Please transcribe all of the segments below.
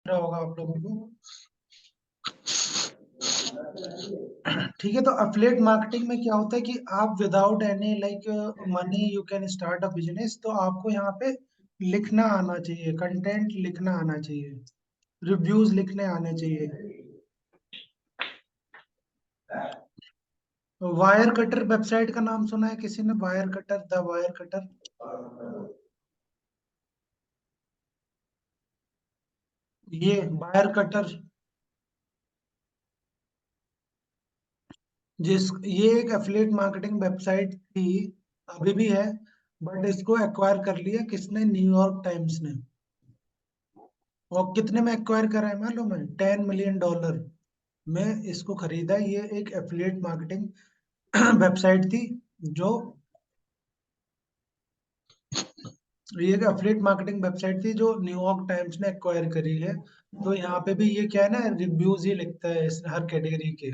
रहा होगा आप लोगों को। ठीक है, तो अफिलिएट मार्केटिंग में क्या होता है कि आप without any like money you can start a business. तो आपको यहाँ पे लिखना आना चाहिए, कंटेंट लिखना आना चाहिए, रिव्यूज लिखने आने चाहिए। वायर कटर वेबसाइट का नाम सुना है किसी ने? Wire cutter, the wire cutter. ये वायर कटर, ये एक एफिलिएट मार्केटिंग वेबसाइट थी, अभी भी है, बट इसको एक्वायर कर लिया किसने? न्यूयॉर्क टाइम्स ने। और कितने में एक्वायर करा है मालूम है? $10 मिलियन में इसको खरीदा। ये एक एफिलिएट मार्केटिंग वेबसाइट थी जो, ये एक एफिलिएट मार्केटिंग वेबसाइट थी जो न्यूयॉर्क टाइम्स ने एक्वायर करी है। तो यहाँ पे भी ये क्या है ना, रिव्यूज ही लिखता है इस हर कैटेगरी के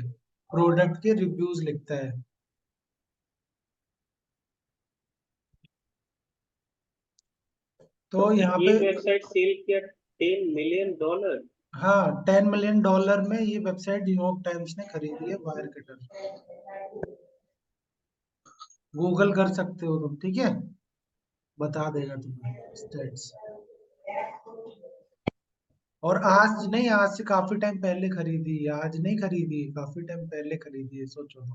प्रोडक्ट के रिव्यूज लिखता है। तो यहाँ ये पे, वेबसाइट सेल किया $10 मिलियन। हाँ, $10 मिलियन में ये वेबसाइट न्यूयॉर्क टाइम्स ने खरीदी है, वायर कटर। गूगल कर सकते हो तुम, ठीक है, बता देगा तुम्हें स्टेट्स। और आज नहीं, आज से काफी टाइम पहले खरीदी है, आज नहीं खरीदी है, काफी टाइम पहले खरीदी है, सोचो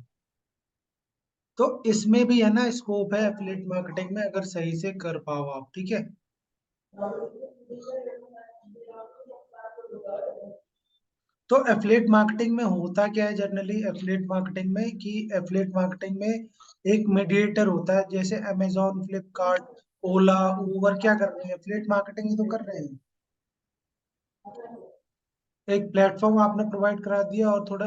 तो इसमें भी है ना स्कोप है एफिलिएट मार्केटिंग में, अगर सही से कर पाओ आप, ठीक है। तो एफिलिएट मार्केटिंग में होता क्या है जनरली? एफिलिएट मार्केटिंग में कि एफिलिएट मार्केटिंग में एक मीडिएटर होता है, जैसे अमेजोन, फ्लिपकार्ट, ओला, उबर क्या कर रहे हैं? एफिलिएट मार्केटिंग ही तो कर रहे हैं। एक प्लेटफॉर्म आपने प्रोवाइड करा दिया और थोड़ा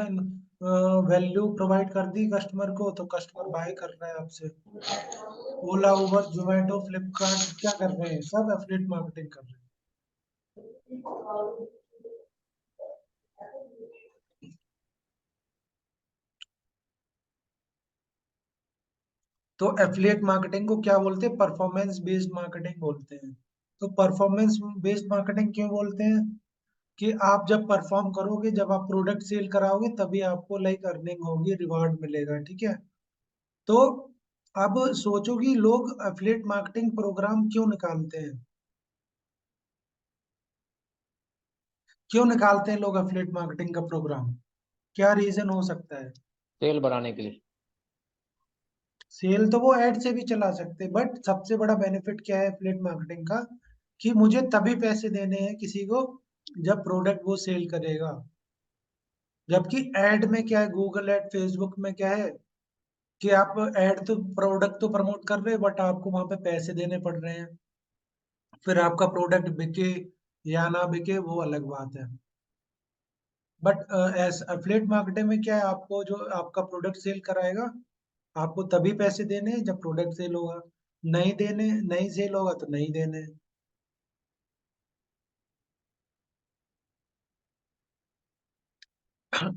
वैल्यू प्रोवाइड कर दी कस्टमर को, तो कस्टमर बाय कर रहा है आपसे। ओला, उबर, जोमेटो, फ्लिपकार्ट क्या कर रहे हैं? सब एफिलिएट मार्केटिंग कर रहे हैं। तो एफिलिएट मार्केटिंग को क्या बोलते हैं? परफॉर्मेंस बेस्ड मार्केटिंग बोलते हैं। तो परफॉर्मेंस बेस्ड मार्केटिंग क्यों बोलते हैं? कि आप जब परफॉर्म करोगे, जब आप प्रोडक्ट सेल कराओगे, तभी आपको लाइक अर्निंग होगी, रिवार्ड मिलेगा, ठीक है। तो अब सोचो कि लोग एफिलिएट मार्केटिंग प्रोग्राम क्यों निकालते हैं? क्यों निकालते हैं लोग एफिलिएट मार्केटिंग का प्रोग्राम? क्या रीजन हो सकता है? सेल बढ़ाने के लिए। सेल तो वो ऐड से भी चला सकते हैं, बट सबसे बड़ा बेनिफिट क्या है एफिलिएट मार्केटिंग का? कि मुझे तभी पैसे देने हैं किसी को जब प्रोडक्ट वो सेल करेगा। जबकि ऐड में क्या है, गूगल ऐड, फेसबुक में क्या है कि आप ऐड तो, प्रोडक्ट तो प्रमोट कर रहे हैं, बट आपको वहां पे पैसे देने पड़ रहे हैं। फिर आपका प्रोडक्ट बिके या ना बिके वो अलग बात है। बट एस एफिलिएट मार्केटिंग में क्या है, आपको जो आपका प्रोडक्ट सेल कराएगा, आपको तभी पैसे देने हैं जब प्रोडक्ट सेल होगा। नहीं देने, नहीं सेल होगा तो नहीं देने।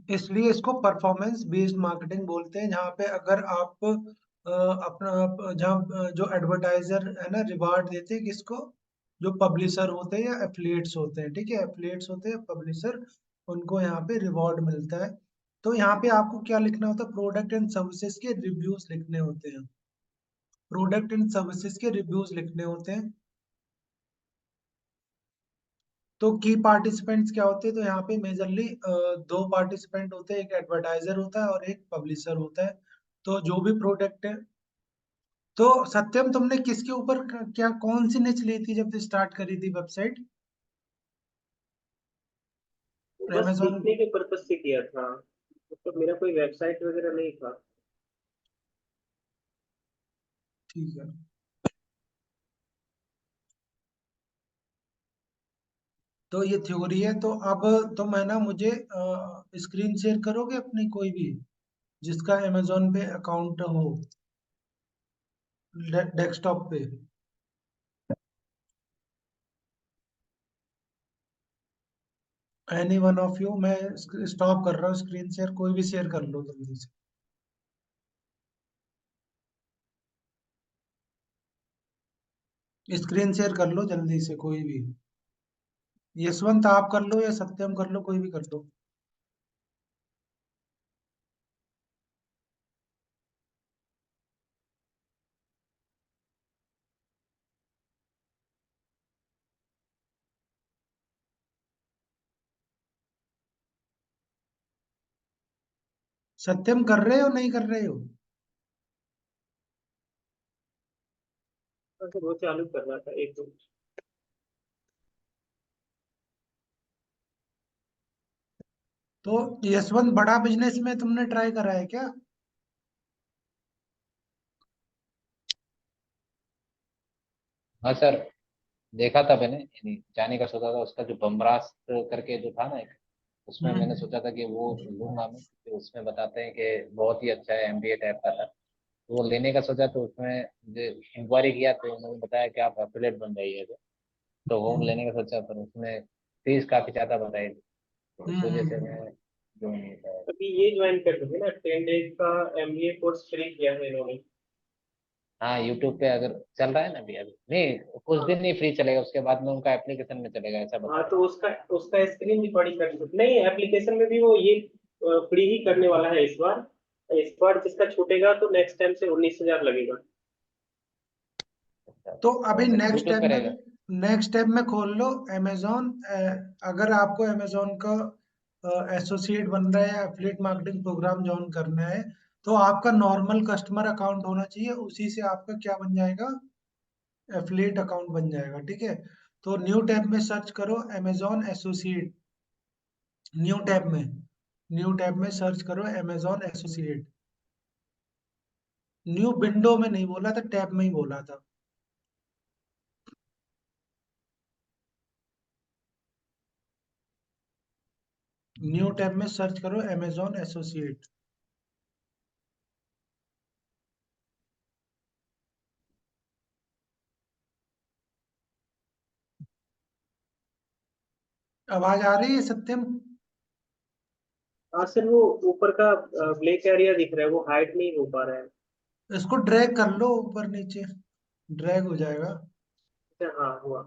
इसलिए इसको परफॉर्मेंस बेस्ड मार्केटिंग बोलते हैं, जहाँ पे अगर आप अपना जहाँ जो एडवर्टाइजर है ना, रिवार्ड देते हैं किसको? जो पब्लिशर होते हैं या एफिलिएट्स होते हैं, ठीक है, एफिलिएट्स होते हैं, पब्लिशर, उनको यहाँ पे रिवॉर्ड मिलता है। तो यहाँ पे आपको क्या लिखना होता है? प्रोडक्ट एंड सर्विसेज के रिव्यूज लिखने होते हैं। प्रोडक्ट एंड सर्विसेज के रिव्यूज लिखने होते हैं। तो की पार्टिसिपेंट्स क्या होते हैं? तो यहाँ पे मेजरली दो पार्टिसिपेंट होते हैं, एक एडवर्टाइजर होता है और एक पब्लिशर होता है। तो जो भी प्रोडक्ट है, तो सत्यम तुमने किसके ऊपर क्या, कौन सी निच ली थी जब स्टार्ट करी थी वेबसाइट? बस अमेजोन? सीखने के पर्पज से किया था, मतलब मेरा कोई वेबसाइट वगैरह नहीं था। ठीक है, तो ये थ्योरी है। तो अब तुम है ना मुझे स्क्रीन शेयर करोगे अपनी, कोई भी जिसका अमेजोन पे अकाउंट हो, डेस्कटॉप पे। एनी वन ऑफ यू, मैं स्टॉप कर रहा हूँ स्क्रीन शेयर, कोई भी शेयर कर लो जल्दी से। स्क्रीन शेयर कर लो जल्दी से कोई भी। यशवंत आप कर लो या सत्यम कर लो, कोई भी कर लो। सत्यम कर रहे हो नहीं कर रहे हो? तो वो चालू करना था एक दो। तो यशवंत, बड़ा बिजनेस में तुमने ट्राई करा है क्या? हाँ सर, देखा था मैंने, यानी जाने का सोचा था। उसका जो बमरास्ट करके जो था ना एक, उसमें मैंने हम्म। सोचा था कि वो लूंगा मैं, क्योंकि उसमें बताते हैं कि बहुत ही अच्छा है, एमबीए टाइप का था। तो वो लेने का सोचा, तो उसमें मुझे इंक्वायरी किया तो उन्होंने बताया कि आप एफिलेट बन जाइए। तो वो हम्म। लेने का सोचा, पर उसमें फीस काफी ज्यादा बताई थी, तो हम्म। इस वजह से मैं जो नहीं पाया। अभी ये ज्वाइन कर दोगे ना, 10 डेज का एमबीए कोर्स फ्री किया है इन्होंने। हाँ, यूट्यूब पे अगर चल रहा है ना अभी, अभी नहीं, कुछ हाँ। दिन नहीं फ्री चलेगा, उसके बाद में उनका एप्लीकेशन में चलेगा, ऐसा हाँ बता रहे तो उसका उसका स्क्रीन रिकॉर्डिंग कर सकते नहीं, एप्लीकेशन में भी वो ये फ्री ही करने वाला है इस बार। इस बार जिसका छूटेगा तो नेक्स्ट टाइम से 19,000 लगेगा। हैं। तो अभी और नेक्स्ट यूट्यूब टैब पे में, रहेगा। खोल लो अमेजोन। अगर आपको अमेजोन का एसोसिएट बनना है या एफिलिएट मार्केटिंग प्रोग्राम ज्वाइन करना है, तो आपका नॉर्मल कस्टमर अकाउंट होना चाहिए, उसी से आपका क्या बन जाएगा, एफिलिएट अकाउंट बन जाएगा, ठीक है। तो न्यू टैब में सर्च करो अमेजोन एसोसिएट। न्यू टैब में न्यू टैब में सर्च करो अमेजोन एसोसिएट। न्यू विंडो में नहीं बोला था, टैब में ही बोला था। न्यू टैब में सर्च करो अमेजोन एसोसिएट। आवाज आ रही है सत्यम? हाँ सर, वो ऊपर का ब्लैक एरिया दिख रहा है, वो हाइड नहीं हो पा रहा है। इसको ड्रैग कर लो ऊपर नीचे, ड्रैग हो जाएगा। अच्छा, हाँ हुआ।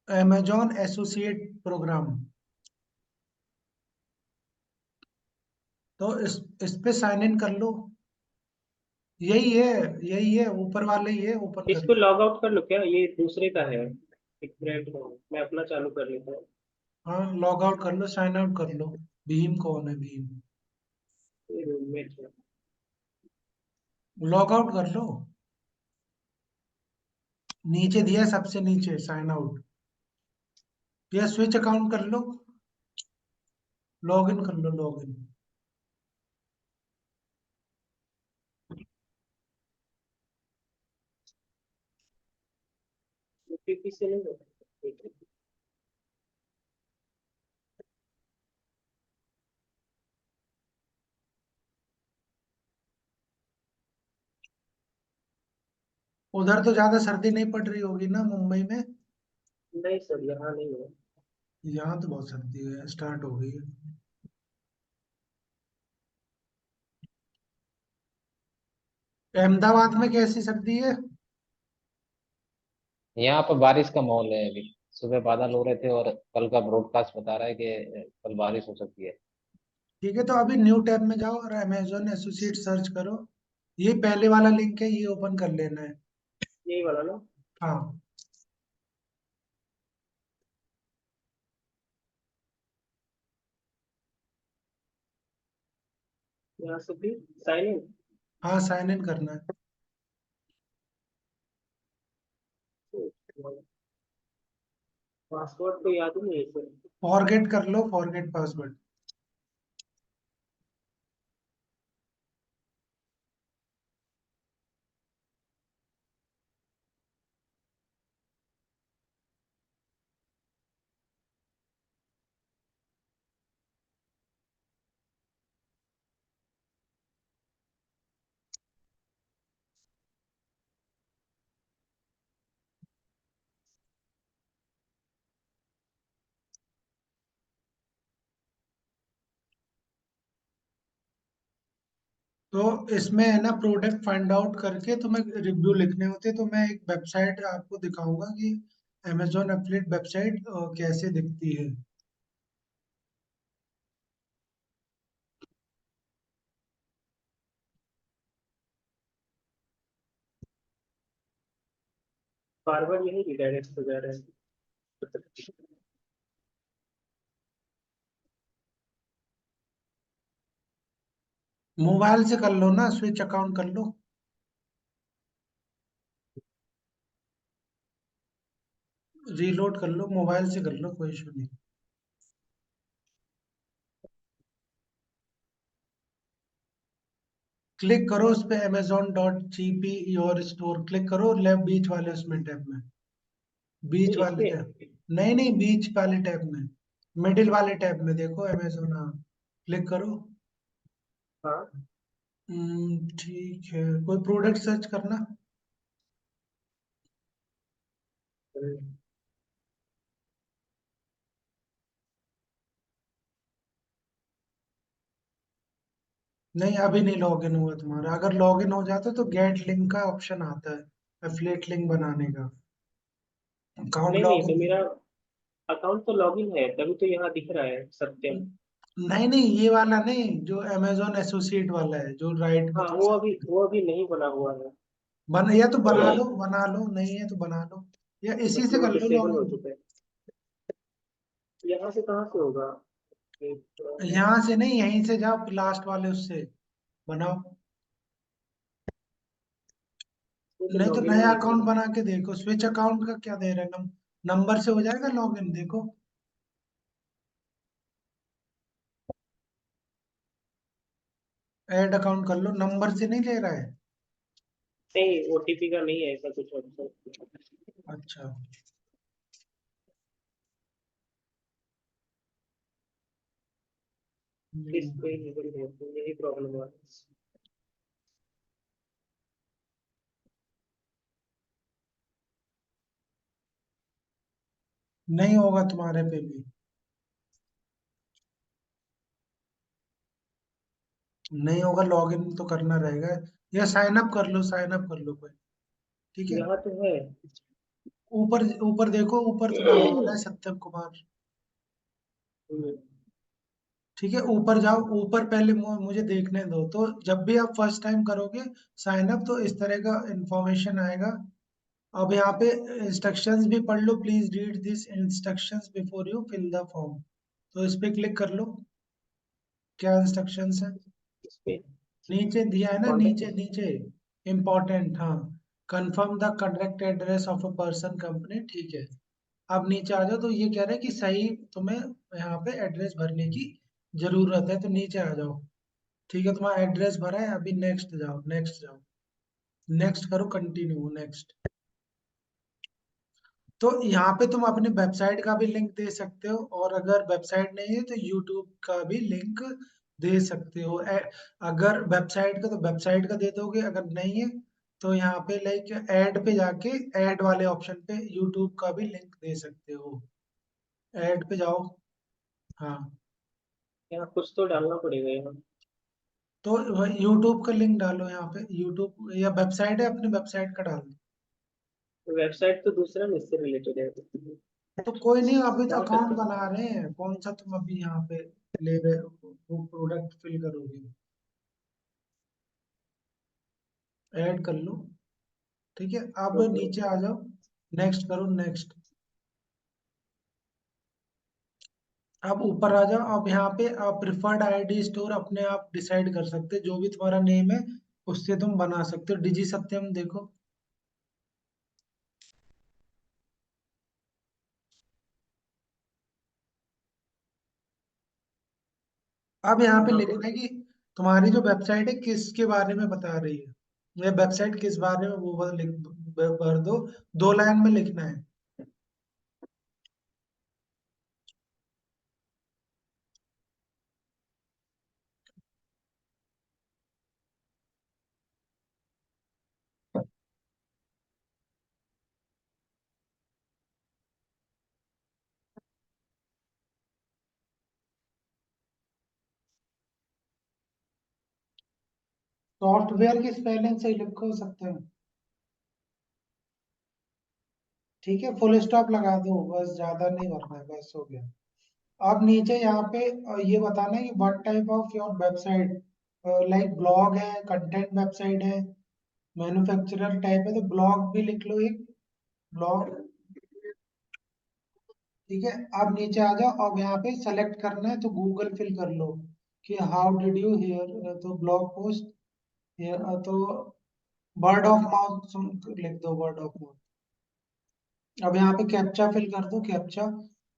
Amazon associate program. तो इस पे साइन इन कर लो। यही है, यही है, ऊपर वाले ही है, ओपन कर इसको लो। लॉग आउट कर लो क्या, ये दूसरे का है। एक मिनट को मैं अपना चालू कर लेता हूँ। हाँ, लॉग आउट कर लो, साइन आउट कर लो। भीम कौन है भीम? ये रूममेट है। लॉग आउट कर लो। नीचे दिया है, सबसे नीचे साइन आउट, या स्विच अकाउंट कर लो। लॉग इन कर लो, लॉग इन। ओटीपी से नहीं होता, ठीक है। उधर तो ज्यादा सर्दी नहीं पड़ रही होगी ना मुंबई में? नहीं सर, यहाँ नहीं है। यहाँ तो बहुत सर्दी है, स्टार्ट हो गई है। अहमदाबाद में कैसी सर्दी है? यहाँ पर बारिश का माहौल है अभी। सुबह बादल हो रहे थे, और कल का ब्रॉडकास्ट बता रहा है कि कल बारिश हो सकती है। ठीक है, तो अभी न्यू टैब में जाओ और अमेजोन एसोसिएट सर्च करो। ये पहले वाला लिंक है, ये ओपन कर लेना है। यही वाला ना। हाँ। यहाँ से भी साइन इन। हाँ, साइन इन करना है। पासवर्ड तो याद ही नहीं है सर। फॉरगेट कर लो, फॉरगेट पासवर्ड। तो इसमें है ना, प्रोडक्ट फाइंड आउट करके तुम्हें रिव्यू लिखने होते, तो मैं एक वेबसाइट आपको दिखाऊंगा कि अमेजोन एफिलिएट वेबसाइट कैसे दिखती है। बार बार यही रिडायरेक्ट हो जा रहा है। मोबाइल से कर लो ना, स्विच अकाउंट कर लो, रीलोड कर लो, मोबाइल से कर लो, कोई इशू नहीं। क्लिक करो उस पे, amazon.gp योर स्टोर क्लिक करो, लेफ्ट बीच वाले उसमें टैब में, बीच नहीं, इस वाले पे। टैब। नहीं नहीं, बीच वाले टैब में, मिडिल वाले टैब में देखो अमेजोन, हाँ, क्लिक करो। हाँ। ठीक है, कोई प्रोडक्ट सर्च करना। हम्म। नहीं, अभी नहीं लॉगिन हुआ तुम्हारा, अगर लॉगिन हो जाता तो गेट लिंक का ऑप्शन आता है एफिलिएट लिंक बनाने का, अकाउंट नहीं नहीं, तो लॉगिन। मेरा अकाउंट तो लॉगिन है, तभी तो यहाँ दिख रहा है सत्यम। नहीं नहीं, ये वाला नहीं, जो अमेजोन एसोसिएट वाला है, जो राइट में हाँ, थोड़ा वो सा। अभी वो अभी नहीं बना हुआ है। बन, या तो बना लो, बना लो, नहीं है तो बना लो, या इसी बस से वो कर लो डिसेबल हो लॉगिन। चुका है। यहाँ से कहाँ से होगा? यहाँ से नहीं, यहीं से जाओ, लास्ट वाले उससे बनाओ। ये तो नहीं तो लॉगिन ही नया नहीं हो अकाउंट रहा। बना के देखो, स्विच अकाउंट का क्या दे रहे हैं, नंबर से हो जाएगा लॉगिन, देखो। ऐड अकाउंट कर लो, नंबर से नहीं ले रहा है। नहीं, ओटीपी का नहीं है ऐसा कुछ ऑप्शन। अच्छा। इस पे यही प्रॉब्लम हुआ है। नहीं होगा तुम्हारे पे भी, नहीं होगा, लॉगिन तो करना रहेगा, या साइन अप कर लो, साइन अप कर लो कोई। ठीक है, यहाँ तो है। ऊपर ऊपर देखो, ऊपर तो नाम आ रहा है सत्यम कुमार। हम्म। ठीक है, ऊपर जाओ, ऊपर पहले मुझे देखने दो, तो जब भी आप फर्स्ट टाइम करोगे साइन अप, तो इस तरह का इंफॉर्मेशन आएगा। अब यहाँ पे इंस्ट्रक्शंस भी पढ़ लो, please read this instructions before you fill the form, तो इस पे क्लिक कर लो, क्या इंस्ट्रक्शंस है। इस पे नीचे दिया है ना, नीचे कॉन्टेक्ट। नीचे, इम्पोर्टेंट, हाँ, confirm the correct address of a person company, ठीक है। अब नीचे आ जाओ, तो ये कह रहे हैं कि सही तुम्हें यहाँ पे एड्रेस भरने की जरूरत है, तो नीचे आ जाओ। ठीक है, तुम्हारा एड्रेस भरा है, अभी नेक्स्ट जाओ, नेक्स्ट जाओ, नेक्स्ट करो, कंटिन्यू, नेक्स्ट। तो यहाँ पे तुम अपने वेबसाइट का भी लिंक दे सकते हो, और अगर वेबसाइट नहीं है तो यूट्यूब का भी लिंक दे सकते हो। अगर वेबसाइट का तो वेबसाइट का दे दोगे, अगर नहीं है तो यहाँ पे लाइक ऐड पे जाके, ऐड वाले ऑप्शन पे यूट्यूब का भी लिंक दे सकते हो, ऐड पे जाओ। हाँ, यहाँ कुछ तो डालना पड़ेगा यहाँ। तो यूट्यूब का लिंक डालो यहाँ पे, यूट्यूब या वेबसाइट है, अपनी वेबसाइट का डाल दो। वेबसाइट तो दूसरा में इससे रिलेटेड है। तो कोई नहीं, अभी तो डाल अकाउंट सकते हैं। बना रहे हैं, कौन सा तुम अभी यहाँ पे ले रहे हो, वो प्रोडक्ट फिल करोगे, ऐड कर लो। ठीक है, अब ओके। नीचे आ जाओ, नेक्स्ट करो, नेक्स्ट। अब ऊपर आ जाओ, अब यहाँ पे प्रिफर्ड आईडी स्टोर अपने आप डिसाइड कर सकते हो, जो भी तुम्हारा नेम है उससे तुम बना सकते हो, डिजी सत्यम देखो। अब यहाँ पे यहाँ पे लिखना है कि तुम्हारी जो वेबसाइट है किसके बारे में बता रही है, ये वेबसाइट किस बारे में, वो भर दो, 2 लाइन में लिखना है। सॉफ्टवेयर की स्पेलिंग सही लिखो सत्यम। ठीक है, फुल स्टॉप लगा दो बस, ज्यादा नहीं भरना है, बस हो गया। अब नीचे यहाँ पे ये बताना है कि what type of your website, like blog है, कंटेंट वेबसाइट है, मैन्युफैक्चरर टाइप है, तो ब्लॉग भी लिख लो एक, ब्लॉग। ठीक है, अब नीचे आ जाओ, अब यहाँ पे सेलेक्ट करना है तो गूगल फिल कर लो कि हाउ डिड यू हेयर, तो ब्लॉग पोस्ट, तो वर्ड ऑफ माउथ लिख दो, वर्ड ऑफ माउथ। अब यहाँ पे कैप्चा फिल कर दो, कैप्चा।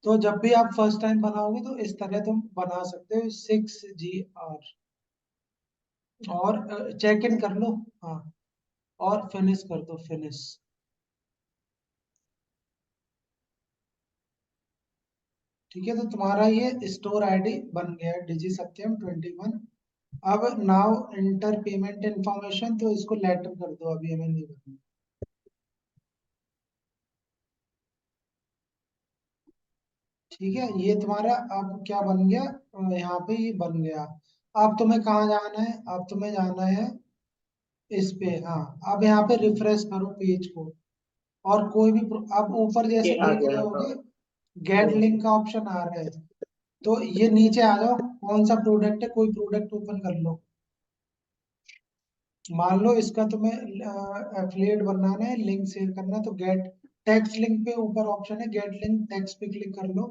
तो जब भी आप फर्स्ट टाइम बनाओगे तो इस तरह तुम बना सकते हो, 6GR, और चेक इन कर लो। हाँ, और फिनिश कर दो, फिनिश। ठीक है, तो तुम्हारा ये स्टोर आईडी बन गया है, डिजी सत्यम 21। अब नाउ इंटर पेमेंट इंफॉर्मेशन, तो इसको लेटर कर दो, अभी हमें नहीं करना। ठीक है, ये तुम्हारा अब क्या बन गया, यहाँ पे ये बन गया। अब तुम्हें कहाँ जाना है, अब तुम्हें जाना है इस पे। हाँ, अब यहाँ पे रिफ्रेश करो पेज को, और कोई भी अब ऊपर ये जैसे आ देख रहे गया, हाँ। होगे गेट लिंक का ऑप्शन आ रहा है, तो ये नीचे आ जाओ, कौन सा प्रोडक्ट है, कोई प्रोडक्ट ओपन कर लो। मान लो इसका तुम्हें एफिलिएट बनाना है, लिंक शेयर करना है, तो गेट टेक्स्ट लिंक पे ऊपर ऑप्शन है, गेट लिंक टेक्स्ट पे क्लिक कर लो।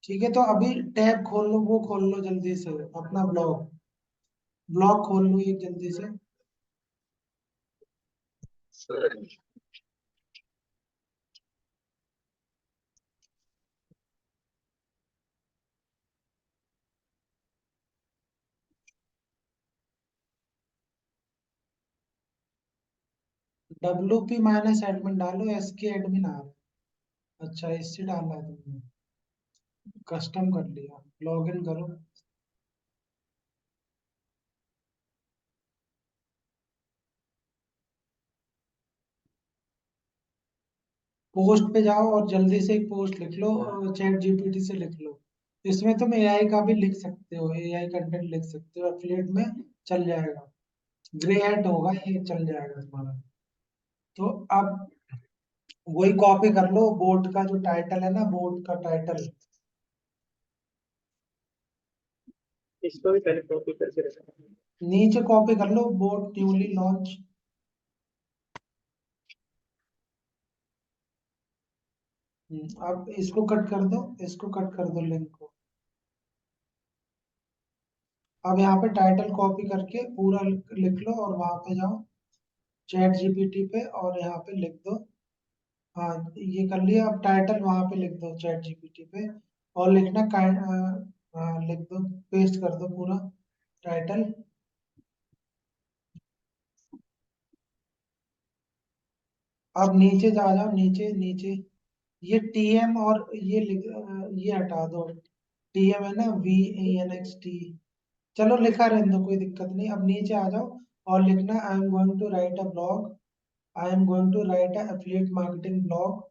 ठीक है, तो अभी टैब खोल लो, वो खोल लो जल्दी से, अपना ब्लॉग, ब्लॉग खोल लो एक जल्दी से। WP-एडमिन डालो, SK एडमिन आ रहा है। अच्छा, इससे डालना है तुमने, कस्टम कर लिया, लॉग इन करो। पोस्ट पे जाओ और जल्दी से एक पोस्ट लिख लो, चैट जीपीटी से लिख लो। इसमें तुम एआई का भी लिख सकते हो, एआई कंटेंट लिख सकते हो, एफिलिएट में चल जाएगा, ग्रे हैट होगा, ये चल जाएगा तुम्हारा। तो अब वही कॉपी कर लो, बोट का जो टाइटल है ना, बोट का टाइटल, इसको भी पहले कॉपी करके रखा है। नीचे कॉपी कर लो, बोट न्यूली लॉन्च। अब इसको कट कर दो, इसको कट कर दो लिंक को। अब यहाँ पे टाइटल कॉपी करके पूरा लिख लो, और वहां पे जाओ चैट जीपीटी पे, और यहाँ पे लिख दो। हाँ, ये कर लिया, अब टाइटल वहां पे लिख दो चैट जीपीटी पे, और लिखना लिख दो, पेस्ट कर दो पूरा टाइटल। अब नीचे जा जाओ, नीचे नीचे, ये टीएम और ये हटा दो, टीएम है ना, VENXT, चलो लिखा रहने दो, कोई दिक्कत नहीं। अब नीचे आ जाओ और लिखना, I am going to write a blog, I am going to write a affiliate marketing blog,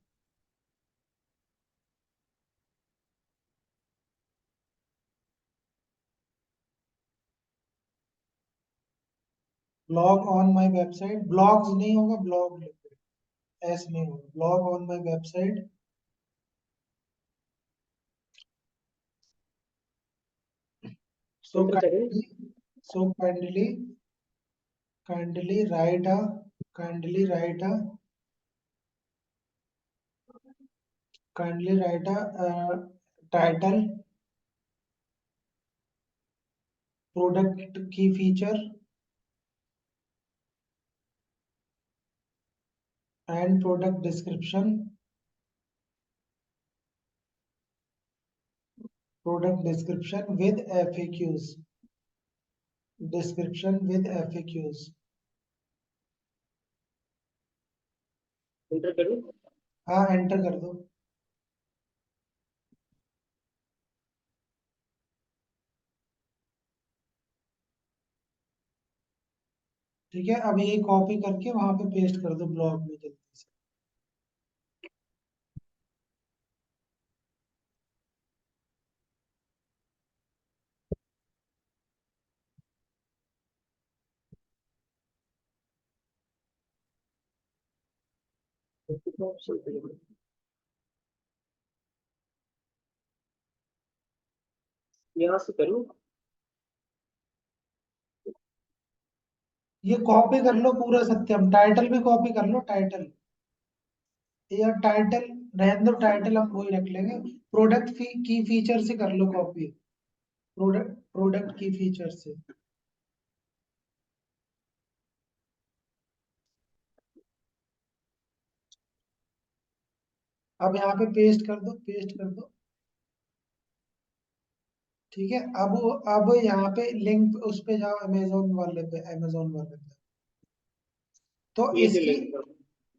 blog on my website, blogs नहीं होगा, ब्लॉग लिखो, एस नहीं होगा, blog on my website. So enter करें। Kindly, so kindly write a, kindly write a, kindly write a title, product की feature and product description, product description with FAQs, description with FAQs। Enter करूँ। हाँ, enter कर दो। ठीक है, अब ये कॉपी करके वहां पे पेस्ट कर दो ब्लॉग में जल्दी से। यहाँ से करूँ? ये कॉपी कर लो पूरा सत्यम, टाइटल भी कॉपी कर लो, टाइटल या टाइटल रहने दो, टाइटल हम वही रख लेंगे। प्रोडक्ट की फीचर से कर लो कॉपी, प्रोडक्ट की फीचर से। अब यहाँ पे पेस्ट कर दो, पेस्ट कर दो। ठीक है, अब यहाँ पे लिंक उस पे जाओ, अमेजोन वाले पे, अमेजोन वाले पे। तो ये जो इसकी, लिंक है,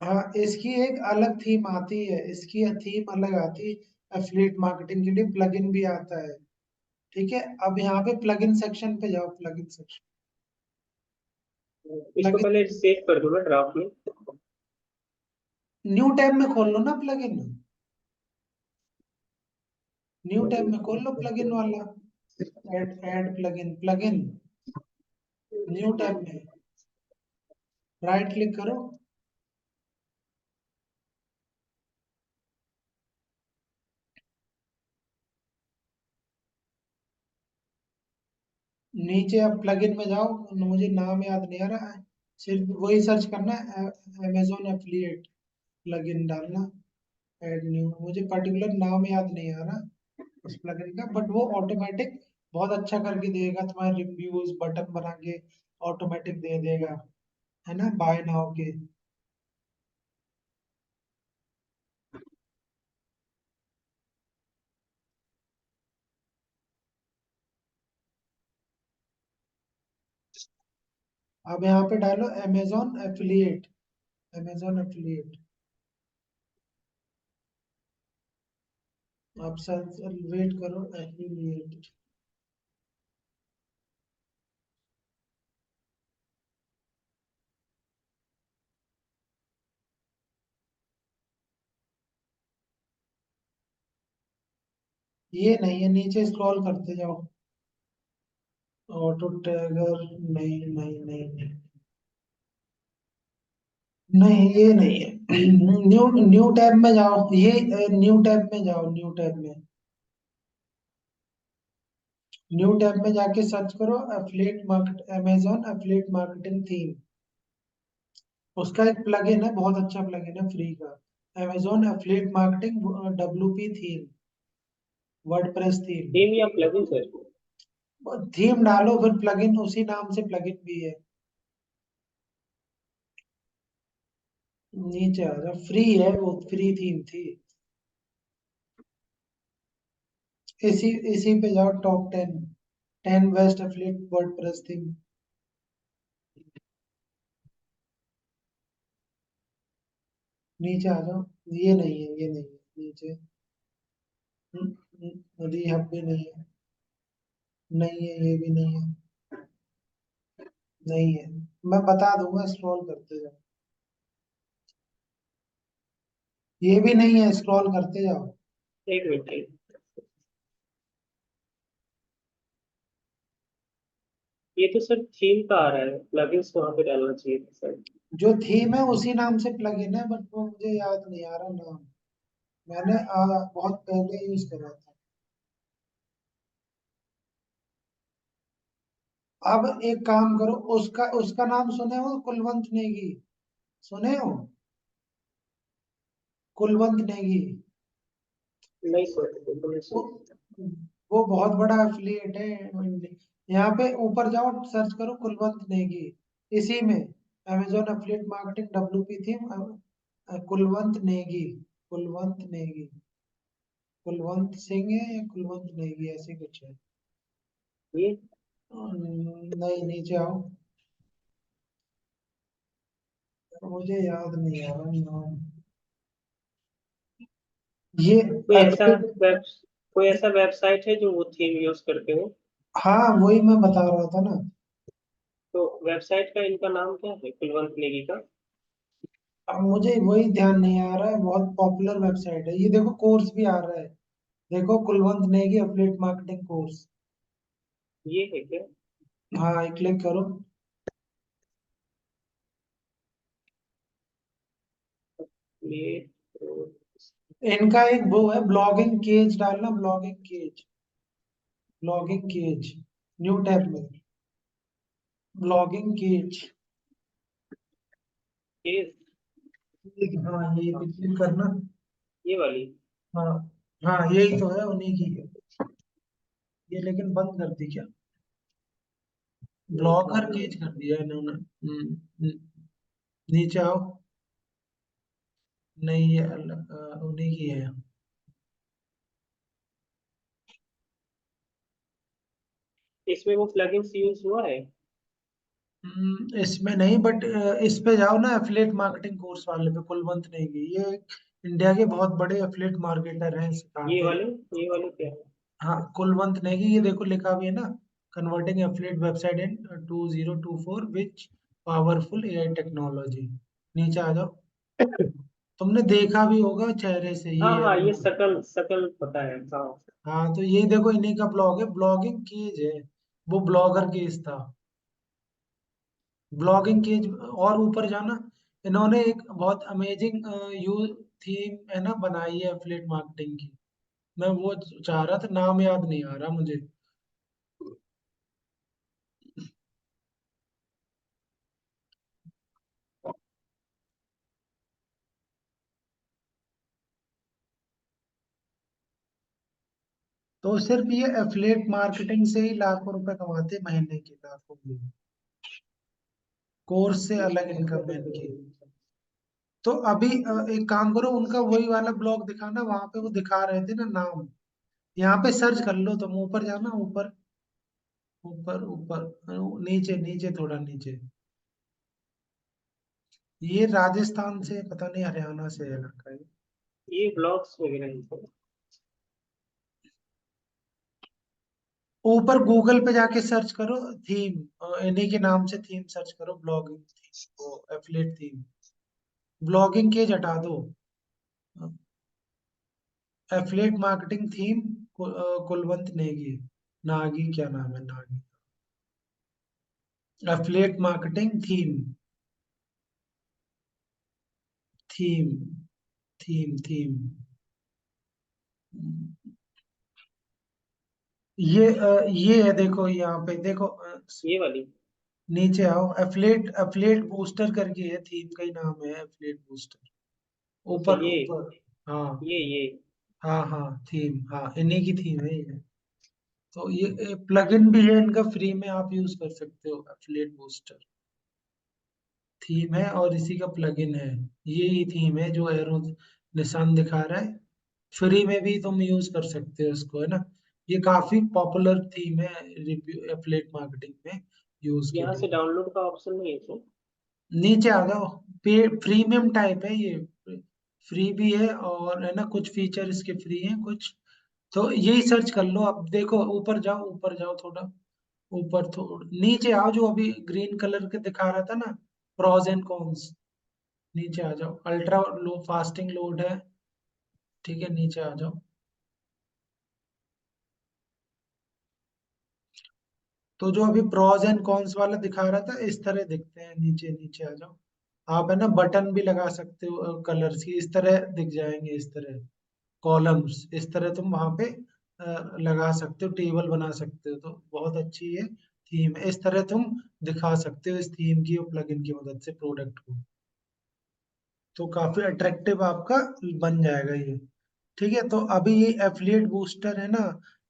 हाँ इसकी एक अलग थीम आती है, इसकी थीम अलग आती है। एफिलिएट मार्केटिंग के लिए प्लगइन भी आता है। ठीक है, अब यहाँ पे प्लगइन सेक्शन पे जाओ, प्लगइन सेक्शन। इसको प्लगइन पहले सेव कर दो ना ड्राफ्ट में। न्यू टैब में खोल लो ना प्लगइन, न्यू टैब में खोल लो प्लगइन वाला। Add plugin, plugin new tab में राइट क्लिक करो। नीचे अब प्लगइन में जाओ, मुझे नाम याद नहीं आ रहा है, सिर्फ वही सर्च करना है, अमेजोन एफिलिएट प्लगइन डालना। ऐड न्यू, मुझे पर्टिकुलर नाम याद नहीं आ रहा उस प्लगइन का, बट वो ऑटोमेटिक बहुत अच्छा करके देगा, तुम्हारे रिव्यूज बटन बना के ऑटोमेटिक दे देगा, है ना, बाय नाउ के। अब यहाँ पे डालो अमेजोन एफिलिएट, अमेजोन एफिलिएट। आप सर्च वेट करो, एफिलिएट। ये नहीं है, नीचे स्क्रॉल करते जाओ। ऑटो टैगर, नहीं नहीं नहीं नहीं, नहीं ये नहीं है। न्यू न्यू टैब में जाओ, ये न्यू टैब में जाओ, न्यू टैब में, न्यू टैब में जाके सर्च करो affiliate market, Amazon affiliate marketing theme. उसका एक प्लगइन है, बहुत अच्छा प्लगइन है फ्री का, Amazon affiliate marketing WP theme, WordPress theme. Theme या प्लगइन सर? थीम डालो फिर प्लगइन, उसी नाम से प्लगइन भी है। नीचे आ जाओ, फ्री है वो, फ्री थीम थी। इसी पे जाओ, top 10, 10 best affiliate WordPress theme. नीचे आ जाओ, ये नहीं है, ये नहीं है नीचे। रिहब भी नहीं है, नहीं है, ये भी नहीं है, नहीं है। मैं बता दूंगा, स्क्रॉल करते जाओ। ये भी नहीं है, स्क्रॉल करते जाओ। एक मिनट, ये तो सर थीम का आ रहा है, प्लगइन्स वहां पे डालना चाहिए था सर। जो थीम है उसी नाम से प्लगइन है, बट वो मुझे याद नहीं आ रहा नाम। मैंने बहुत पहले यूज करा था। अब एक काम करो, उसका उसका नाम सुने हो, कुलवंत नेगी, सुने हो, कुलवंत नेगी। नहीं सर, बिल्कुल नहीं वो सर। वो बहुत बड़ा एफिलिएट है। यहाँ पे ऊपर जाओ, सर्च करो कुलवंत नेगी, इसी में Amazon affiliate marketing WP theme, Kulwant Negi, Kulwant Negi, Kulwant Singh है या कुलवंत नेगी, ऐसे कुछ है। ये नहीं, नीचे आओ, मुझे याद नहीं आ रहा नाम। ये कोई ऐसा एक्टिव, वेब कोई ऐसा वेबसाइट है जो वो थीम यूज करते हो? हाँ वही मैं बता रहा था ना। तो वेबसाइट का इनका नाम क्या है, कुलवंत नेगी का? अब मुझे वही ध्यान नहीं आ रहा है, बहुत पॉपुलर वेबसाइट है ये, देखो कोर्स भी आ रहा है, देखो Kulwant Negi affiliate marketing course. ये है क्या? हाँ, क्लिक करो। क्रिएट। इनका एक वो है, ब्लॉगिंग केज डालना, ब्लॉगिंग केज, ब्लॉगिंग केज, न्यू टैब में ब्लॉगिंग केज। हाँ ये भी क्लिक करना। ये वाली। हाँ हाँ यही तो है, उन्हीं की है ये, लेकिन बंद कर दी क्या? ब्लॉगर केज कर दिया इन्होंने। नीचे आओ। नहीं ये उन्हीं की है। इसमें वो प्लगइन्स यूज हुआ है? इसमें नहीं, बट इस पे जाओ ना, एफिलिएट मार्केटिंग कोर्स वाले पे, कुलवंत नेगी, ये इंडिया के बहुत बड़े एफिलिएट मार्केटर हैं, ये सिखाते हैं। वाले, ये वाले क्या है? हाँ कुलवंत नेगी, ये देखो लिखा भी है ना, कन्वर्टिंग एफिलिएट वेबसाइट इन 2024 विच पावरफुल एआई टेक्नोलॉजी। नीचे आ जाओ। तुमने देखा भी होगा चेहरे से, हाँ ये है हाँ, ये ब्लॉग। शकल शकल पता है, हाँ। हाँ तो यही देखो, इन्हीं का ब्लॉग है, ब्लॉगिंग केज है, वो ब्लॉगर केज था, ब्लॉगिंग केज। और ऊपर जाना, इन्होंने एक बहुत अमेजिंग यू थीम है ना बनाई है एफिलिएट मार्केटिंग की। मैं वो चाह रहा था, नाम याद नहीं आ रहा मुझे। तो सिर्फ ये एफिलिएट मार्केटिंग से ही लाखों रुपए कमाते, महीने के लाखों में। कोर्स से अलग इनकम है इनकी। तो अभी एक काम करो, उनका वही वाला ब्लॉग दिखाना, वहां पे वो दिखा रहे थे ना नाम, यहाँ पे सर्च कर लो तुम, ऊपर जाना, ऊपर ऊपर ऊपर, नीचे नीचे, थोड़ा नीचे। ये राजस्थान से, पता नहीं हरियाणा से है लड़का ये। ये ब्लॉग्स वगैरह हैं तो। ऊपर गूगल पे जाके सर्च करो थीम, इन्हीं के नाम से थीम सर्च करो, ब्लॉगिंग थीम, वो एफिलिएट थीम, ब्लॉगिंग के हटा दो, affiliate marketing theme, Kulwant Negi, Nagi क्या नाम है, Nagi, affiliate marketing theme, theme, theme theme. ये है, देखो यहाँ पे देखो, ये वाली। नीचे आओ, एफिलिएट एफिलिएट बूस्टर करके है, थीम का ही नाम है एफिलिएट बूस्टर, अच्छा, ऊपर ये ऊपर। हाँ ये हाँ हाँ थीम, हाँ इन्हीं की थीम है ये। तो ये प्लगइन भी है इनका, फ्री में आप यूज कर सकते हो, एफिलिएट बूस्टर थीम है, और इसी का प्लगइन है। ये ही थीम है जो एरो निशान दिखा रहा है, फ्री में भी तुम यूज कर सकते हो इसको, है ना। ये काफी पॉपुलर थीम है रिव्यू एफिलिएट मार्केटिंग में यूज के यहाँ से लिए। डाउनलोड का ऑप्शन नहीं है इसमें? नीचे आ जाओ, पे प्रीमियम टाइप है ये, फ्री भी है, और है ना कुछ फीचर इसके फ्री हैं कुछ। तो यही सर्च कर लो, अब देखो ऊपर जाओ थोड़ा, ऊपर थोड़ा नीचे आओ, जो अभी ग्रीन कलर के दिखा रहा था ना, प्रोज एंड कॉन्स, नीचे आ जाओ, अल्ट्रा लो फास्टिंग लोड है, ठीक है, नीचे आ जाओ। तो जो अभी प्रोज एंड कॉन्स वाला दिखा रहा था, इस तरह दिखते हैं, नीचे नीचे आ जाओ। आप है ना बटन भी लगा सकते हो कलर्स की, इस तरह दिख जाएंगे, इस तरह कॉलम्स, इस तरह तुम वहां पे लगा सकते हो, टेबल बना सकते हो, तो बहुत अच्छी है थीम, इस तरह तुम दिखा सकते हो इस थीम की और प्लगइन की मदद से प्रोडक्ट को, तो काफी अट्रैक्टिव आपका बन जाएगा ये। ठीक है, तो अभी ये एफिलिएट बूस्टर है ना,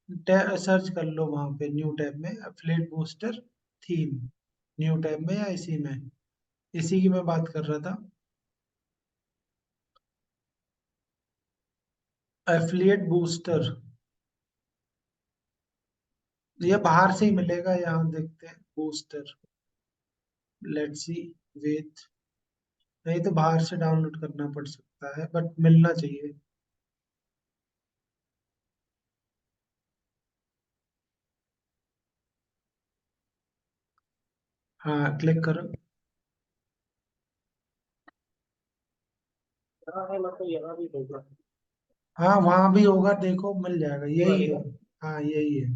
सर्च कर लो वहां पे न्यू टैब में, affiliate booster theme, new tab में या इसी में, इसी की मैं बात कर रहा था, एफिलिएट बूस्टर। ये बाहर से ही मिलेगा, यहाँ देखते हैं बूस्टर, लेट्स सी विथ, नहीं तो बाहर से डाउनलोड करना पड़ सकता है, बट मिलना चाहिए। हाँ क्लिक करो। यहाँ है, मतलब यहाँ भी होगा। हाँ वहां भी होगा, देखो मिल जाएगा, ये यही वाली है। ना? हाँ यही है।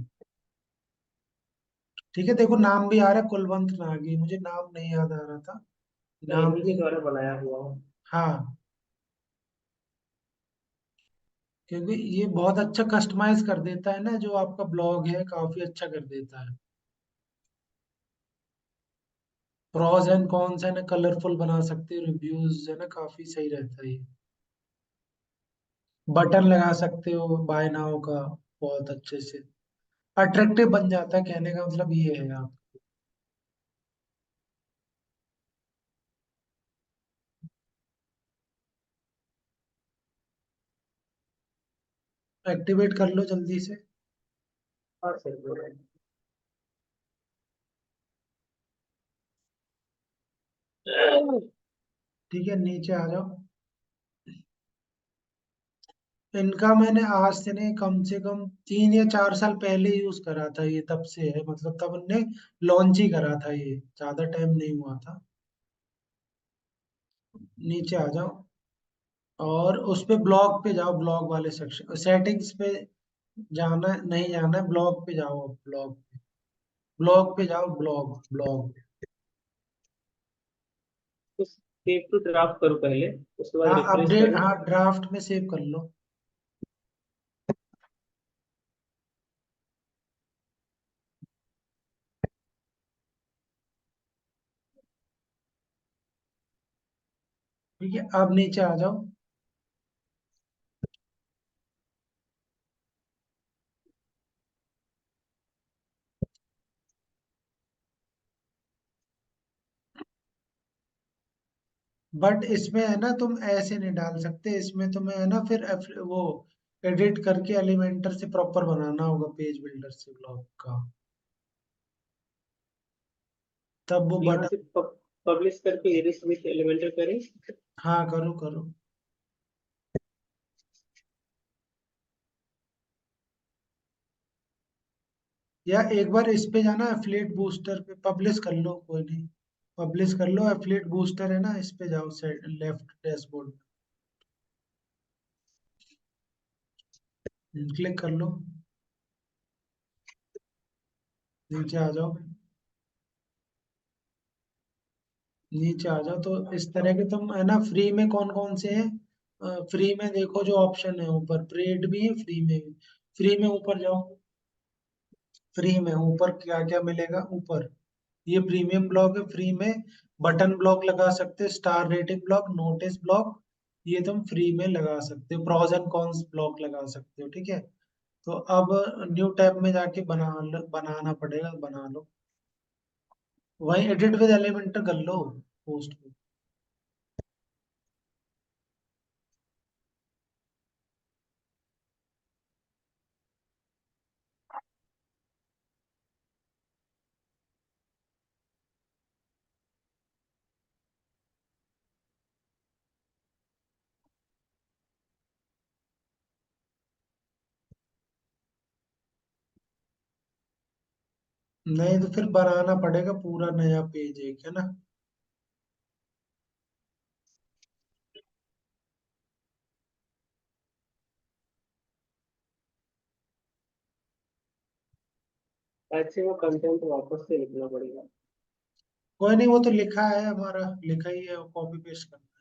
ठीक है, देखो नाम भी आ रहा है कुलवंत नागी, मुझे नाम नहीं याद आ रहा था, नहीं, नाम इन्हीं भी। के द्वारा बनाया हुआ है। हाँ क्योंकि ये बहुत अच्छा कस्टमाइज कर देता है ना, जो आपका ब्लॉग है काफी अच्छा कर देता है। प्रॉज एंड कॉन्स है ना, कलरफुल बना सकते हो, रिव्यूज है ना, काफी सही रहता है ये। बटन लगा सकते हो बाय नाउ का, बहुत अच्छे से अट्रैक्टिव बन जाता है, कहने का मतलब ये है। आप एक्टिवेट कर लो जल्दी से। हाँ सर बोलो। ठीक है, नीचे आ जाओ। इनका मैंने आज से नहीं, कम से कम 3 या 4 साल पहले यूज करा था ये, तब से है, मतलब तब उनने लॉन्च ही करा था ये, ज्यादा टाइम नहीं हुआ था। नीचे आ जाओ और उस पे ब्लॉग पे जाओ, ब्लॉग वाले सेक्शन सेटिंग्स पे जाना नहीं, जाना है ब्लॉग पे जाओ, ब्लॉग, ब्लॉग पे जाओ, ब्लॉग, ब्लॉग। तो सेव टू ड्राफ्ट करो पहले, उसके बाद हाँ रिफ्रेश अपडेट, करो। हाँ ड्राफ्ट में सेव कर लो। ठीक है, अब नीचे आ जाओ। बट इसमें है ना, तुम ऐसे नहीं डाल सकते, इसमें तुम्हें है ना फिर वो एडिट करके एलिमेंटर से प्रॉपर बनाना होगा, पेज बिल्डर से ब्लॉग का, तब वो यहाँ से बटन। पब्लिश करके एडिट विथ एलिमेंटर करें। हाँ करो करो। या एक बार इस पे जाना, एफिलिएट बूस्टर पे पब्लिश कर लो, कोई नहीं, पब्लिश कर लो, एफिलिएट बूस्टर है ना, इस पे जाओ, लेफ्ट डैशबोर्ड, क्लिक कर लो, नीचे आ जाओ। नीचे आ जाओ तो इस तरह के तुम है ना, फ्री में कौन कौन से हैं, फ्री में देखो जो ऑप्शन है ऊपर, पेड भी है, फ्री में भी। फ्री में ऊपर जाओ, फ्री में ऊपर क्या क्या मिलेगा ऊपर, ये प्रीमियम ब्लॉग है, फ्री में बटन ब्लॉग लगा सकते हो, star rating blog, notice blog, ये तुम फ्री में लगा सकते हो, प्रोज एंड कॉन्स ब्लॉग लगा सकते हो, ठीक है। तो अब न्यू टैब में जाके बनाना पड़ेगा, बना लो, वही एडिट विद एलिमेंटर कर लो, पोस्ट को। नहीं तो फिर बनाना पड़ेगा पूरा नया पेज एक, है ना। ऐसे वो कंटेंट वापस से लिखना पड़ेगा। कोई नहीं, वो तो लिखा है, हमारा लिखा ही है, कॉपी पेस्ट करना है।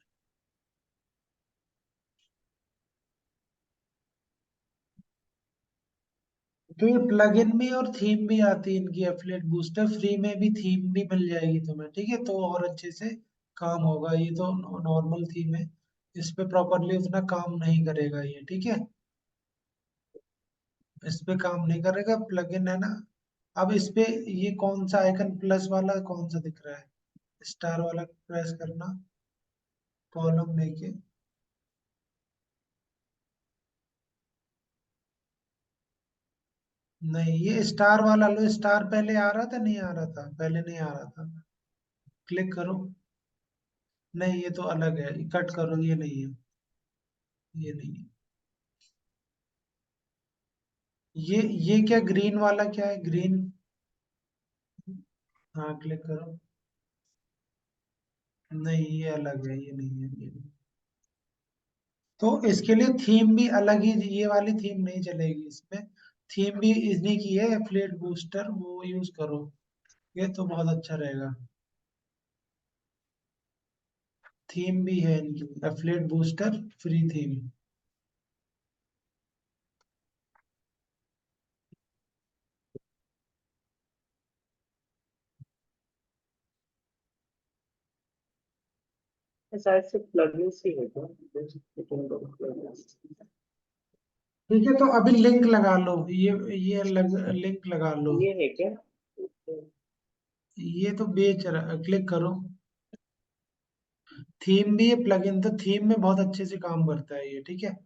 तो ये प्लगइन भी और थीम भी आती है इनकी, एफिलिएट बूस्टर फ्री में भी थीम भी मिल जाएगी तुम्हें, ठीक है, तो और अच्छे से काम होगा। ये तो नॉर्मल थीम है, इस पे प्रॉपरली उतना काम नहीं करेगा ये, ठीक है, इस पे काम नहीं करेगा, प्लगइन है ना। अब इस पे ये कौन सा आइकन, प्लस वाला कौन सा दिख रहा है, स्टार वाला प्रेस करना, कॉलम लेके। नहीं, ये स्टार वाला लो, स्टार पहले आ रहा था, नहीं आ रहा था, पहले नहीं आ रहा था, क्लिक करो। नहीं ये तो अलग है, कट करो, ये नहीं है, ये नहीं है। ये क्या ग्रीन वाला क्या है, ग्रीन, हाँ क्लिक करो। नहीं ये अलग है, ये नहीं है, ये नहीं। तो इसके लिए थीम भी अलग ही, ये वाली थीम नहीं चलेगी इसमें, थीम भी इन्हीं की है, एफिलिएट बूस्टर, वो यूज करो, ये तो बहुत अच्छा रहेगा। थीम भी है इनकी, एफिलिएट बूस्टर फ्री थीम। शायद से प्लगइन्स ही है क्या? plugins। ठीक है, तो अभी लिंक लगा लो, लिंक लगा लो। ये है क्या? ये तो बेच रहा, क्लिक करो। थीम भी है, प्लगइन तो थीम में बहुत अच्छे से काम करता है ये, ठीक है।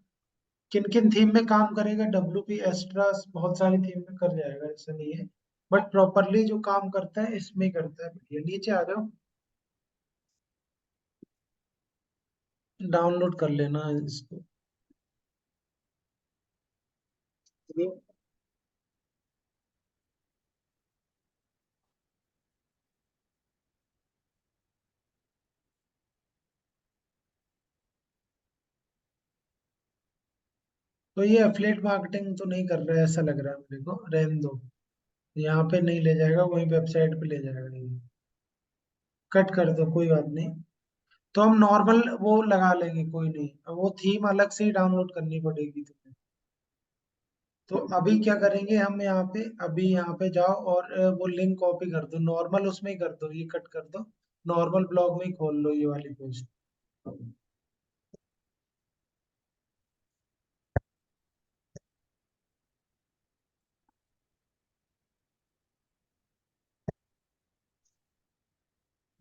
किन किन थीम में काम करेगा, WP एक्स्ट्रा बहुत सारी थीम में कर जाएगा, ऐसा नहीं है। बट प्रॉपरली जो काम करता है इसमें ही करता है। ये नीचे आ जाओ, डाउनलोड कर लेना इसको। ये तो ये एफिलिएट मार्केटिंग तो नहीं कर रहा है ऐसा लग रहा है मेरे को, रहने दो। यहाँ पे नहीं ले जाएगा, वही वेबसाइट पे ले जाएगा ये। कट कर दो, कोई बात नहीं। तो हम नॉर्मल वो लगा लेंगे, कोई नहीं, वो थीम अलग से ही डाउनलोड करनी पड़ेगी तुम्हें। तो अभी क्या करेंगे हम यहाँ पे, अभी यहाँ पे जाओ और वो लिंक कॉपी कर दो, नॉर्मल उसमें ही कर दो, ये कट कर दो। नॉर्मल ब्लॉग में ही खोल लो ये वाली post.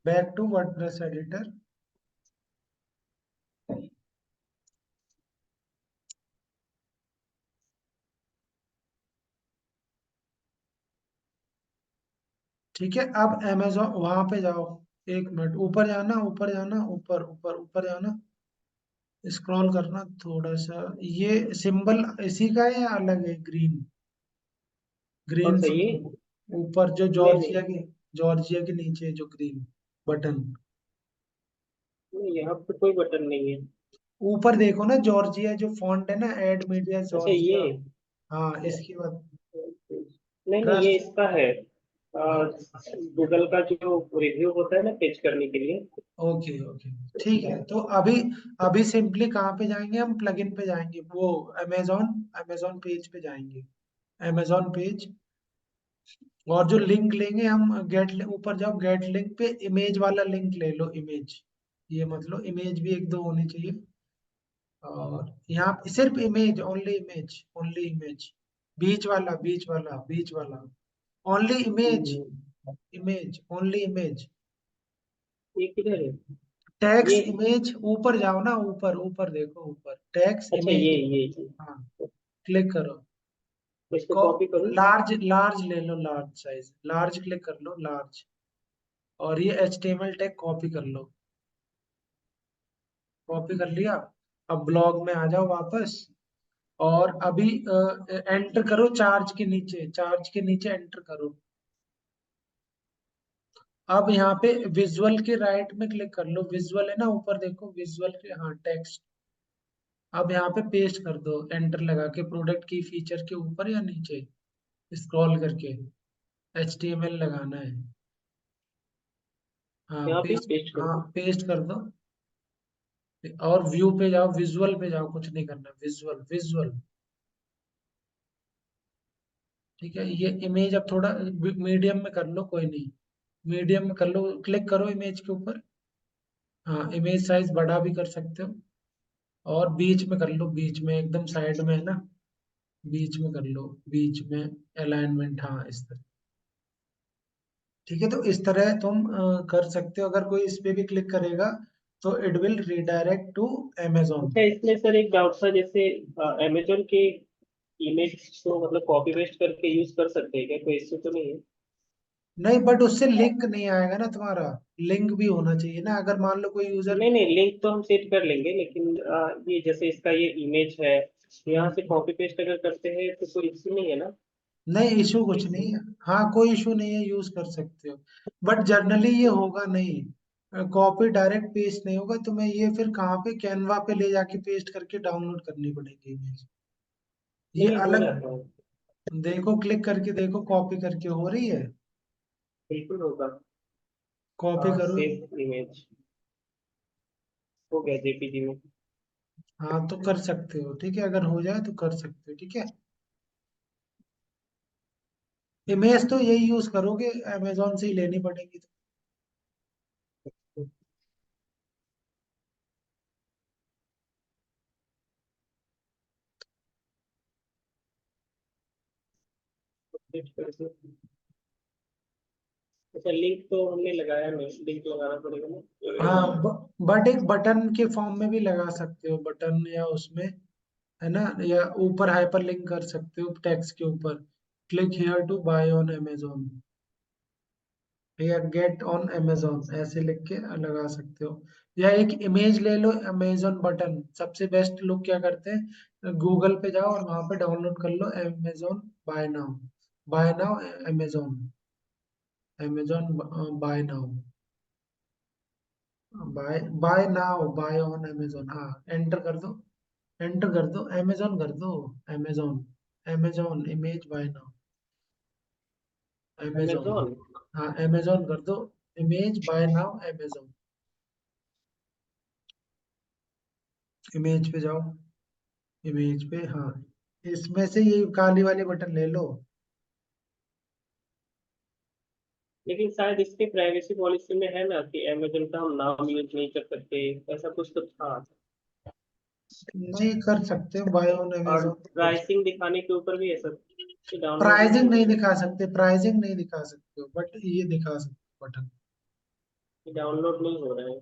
Back to WordPress editor. ठीक है, अब अमेजोन वहां पे जाओ। एक मिनट, ऊपर जाना, ऊपर जाना, ऊपर ऊपर ऊपर जाना। स्क्रॉल करना थोड़ा सा। ये सिंबल इसी का है या अलग है? ग्रीन, कौन ग्रीन सा ये? सिंबल ऊपर जो नहीं नहीं जॉर्जिया के नीचे जो ग्रीन बटन। नहीं, यहाँ पे कोई बटन नहीं है। ऊपर देखो ना, जॉर्जिया जो फॉन्ट है ना, ऐड मीडिया अच्छा ये। जॉर्जिया। हाँ, इसके बाद नहीं नहीं, ये ट्रस्ट। इसका है। गूगल का जो रिव्यू होता है ना पेज करने के लिए। ओके ओके, ठीक है। तो अभी अभी सिंपली कहाँ पे जाएंगे हम, प्लगइन पे जाएंगे, वो अमेजोन अमेजोन पेज पे जाएंगे। अमेजोन पेज, और जो लिंक लेंगे हम, ऊपर जाओ, गेट लिंक पे इमेज वाला लिंक ले लो, इमेज। ये मतलब इमेज भी एक दो होनी चाहिए। और यहाँ पे सिर्फ image, only image, only image. बीच वाला, only image. Hmm, image, only image. ये किधर है? टैक्स ये। इमेज, ऊपर जाओ ना, ऊपर ऊपर देखो, ऊपर टैक्स अच्छा इमेज। ये। हाँ, क्लिक करो। तो इसको को कॉपी करूँ? लार्ज लार्ज ले लो, लार्ज साइज, लार्ज क्लिक कर लो, लार्ज। और ये HTML टैग कॉपी कर लो। कॉपी कर लिया। अब ब्लॉग में आ जाओ वापस। और अभी एंटर करो, चार्ज के नीचे एंटर करो। अब यहाँ पे विजुअल के राइट में क्लिक कर लो, विजुअल है ना ऊपर देखो, विजुअल के, हाँ, टेक्स्ट। अब यहाँ पे पेस्ट कर दो, एंटर लगा के, प्रोडक्ट की फीचर के ऊपर या नीचे स्क्रॉल करके HTML लगाना है। हाँ, यहाँ पे पेस्ट। पेस्ट कर हाँ, दूँ? पेस्ट कर दो। और व्यू पे जाओ, विजुअल पे जाओ, कुछ नहीं करना, विजुअल विजुअल। ठीक है, ये इमेज अब थोड़ा मीडियम में कर लो, कोई नहीं, मीडियम में कर लो, क्लिक करो इमेज के ऊपर। हाँ, इमेज साइज बड़ा भी कर सकते हो। और बीच में कर लो, बीच में एकदम साइड में है ना, बीच में कर लो, बीच में अलाइनमेंट, हाँ, इस तरह। ठीक है, तो इस तरह तुम कर सकते हो। अगर कोई इस पे भी क्लिक करेगा तो it will redirect to Amazon. अच्छा, इसमें सर एक डाउट था, जैसे अमेजोन के इमेज को मतलब कॉपी पेस्ट करके यूज कर सकते हैं क्या? कोई इश्यू तो नहीं है? नहीं, बट उससे लिंक नहीं आएगा ना तुम्हारा। लिंक भी होना चाहिए ना, अगर मान लो कोई यूजर। नहीं नहीं, लिंक तो हम सेट कर लेंगे, लेकिन ये जैसे इसका ये इमेज है, यहाँ से कॉपी पेस्ट अगर करते हैं तो कोई इश्यू नहीं है ना? नहीं, इशू कुछ नहीं इसमें। है। हाँ, कोई इशू नहीं है, यूज कर सकते हो। बट जनरली ये होगा नहीं, कॉपी डायरेक्ट पेस्ट नहीं होगा, तुम्हें ये फिर कहाँ पे, कैनवा पे ले जाके पेस्ट करके डाउनलोड करनी पड़ेगी इमेज। ये नहीं नहीं, हो अलग। जाता है। देखो, क्लिक करके देखो, कॉपी करके हो रही है। बिल्कुल होगा। कॉपी करो। सेव इमेज हो गया जेपीजी में। हाँ, तो कर सकते हो, ठीक है, अगर हो जाए तो कर सकते हो, ठीक है। इमेज तो यही यूज करोगे, अमेजोन से ही लेनी पड़ेगी। अपडेट कर इसमें। अच्छा लिंक तो हमने लगाया नहीं, लिंक लगाना पड़ेगा ना। हाँ, बट एक बटन के फॉर्म में भी लगा सकते हो, बटन या उसमें, है ना, या ऊपर हाइपर लिंक कर सकते हो टेक्स्ट के ऊपर, click here to buy on Amazon या गेट ऑन अमेजोन, ऐसे लिख के लगा सकते हो। या एक इमेज ले लो, अमेजोन बटन सबसे बेस्ट। लोग क्या करते हैं, गूगल पे जाओ और वहां पे डाउनलोड कर लो Amazon buy now, buy now Amazon, Amazon buy now, buy now, buy on Amazon, हाँ एंटर कर दो, एंटर कर दो, अमेजोन कर दो, Amazon, Amazon image buy now, Amazon, Amazon. हाँ अमेजोन कर दो, image buy now Amazon, image पे जाओ, इमेज पे, हाँ इसमें से ये काली वाली बटन ले लो। लेकिन शायद इसकी प्राइवेसी पॉलिसी में है ना कि अमेजोन का हम नाम यूज नहीं कर सकते, ऐसा कुछ तो था। नहीं कर सकते हो, बाय ऑन और अमेजोन कर सकते। प्राइसिंग दिखाने के ऊपर भी ऐसा डाउनलोड नहीं प्राइजिंग हो नहीं रहा दिखा सकते, प्राइजिंग नहीं दिखा सकते हो, बट ये दिखा सकते हो बटन। है, डाउनलोड नहीं हो रहा है।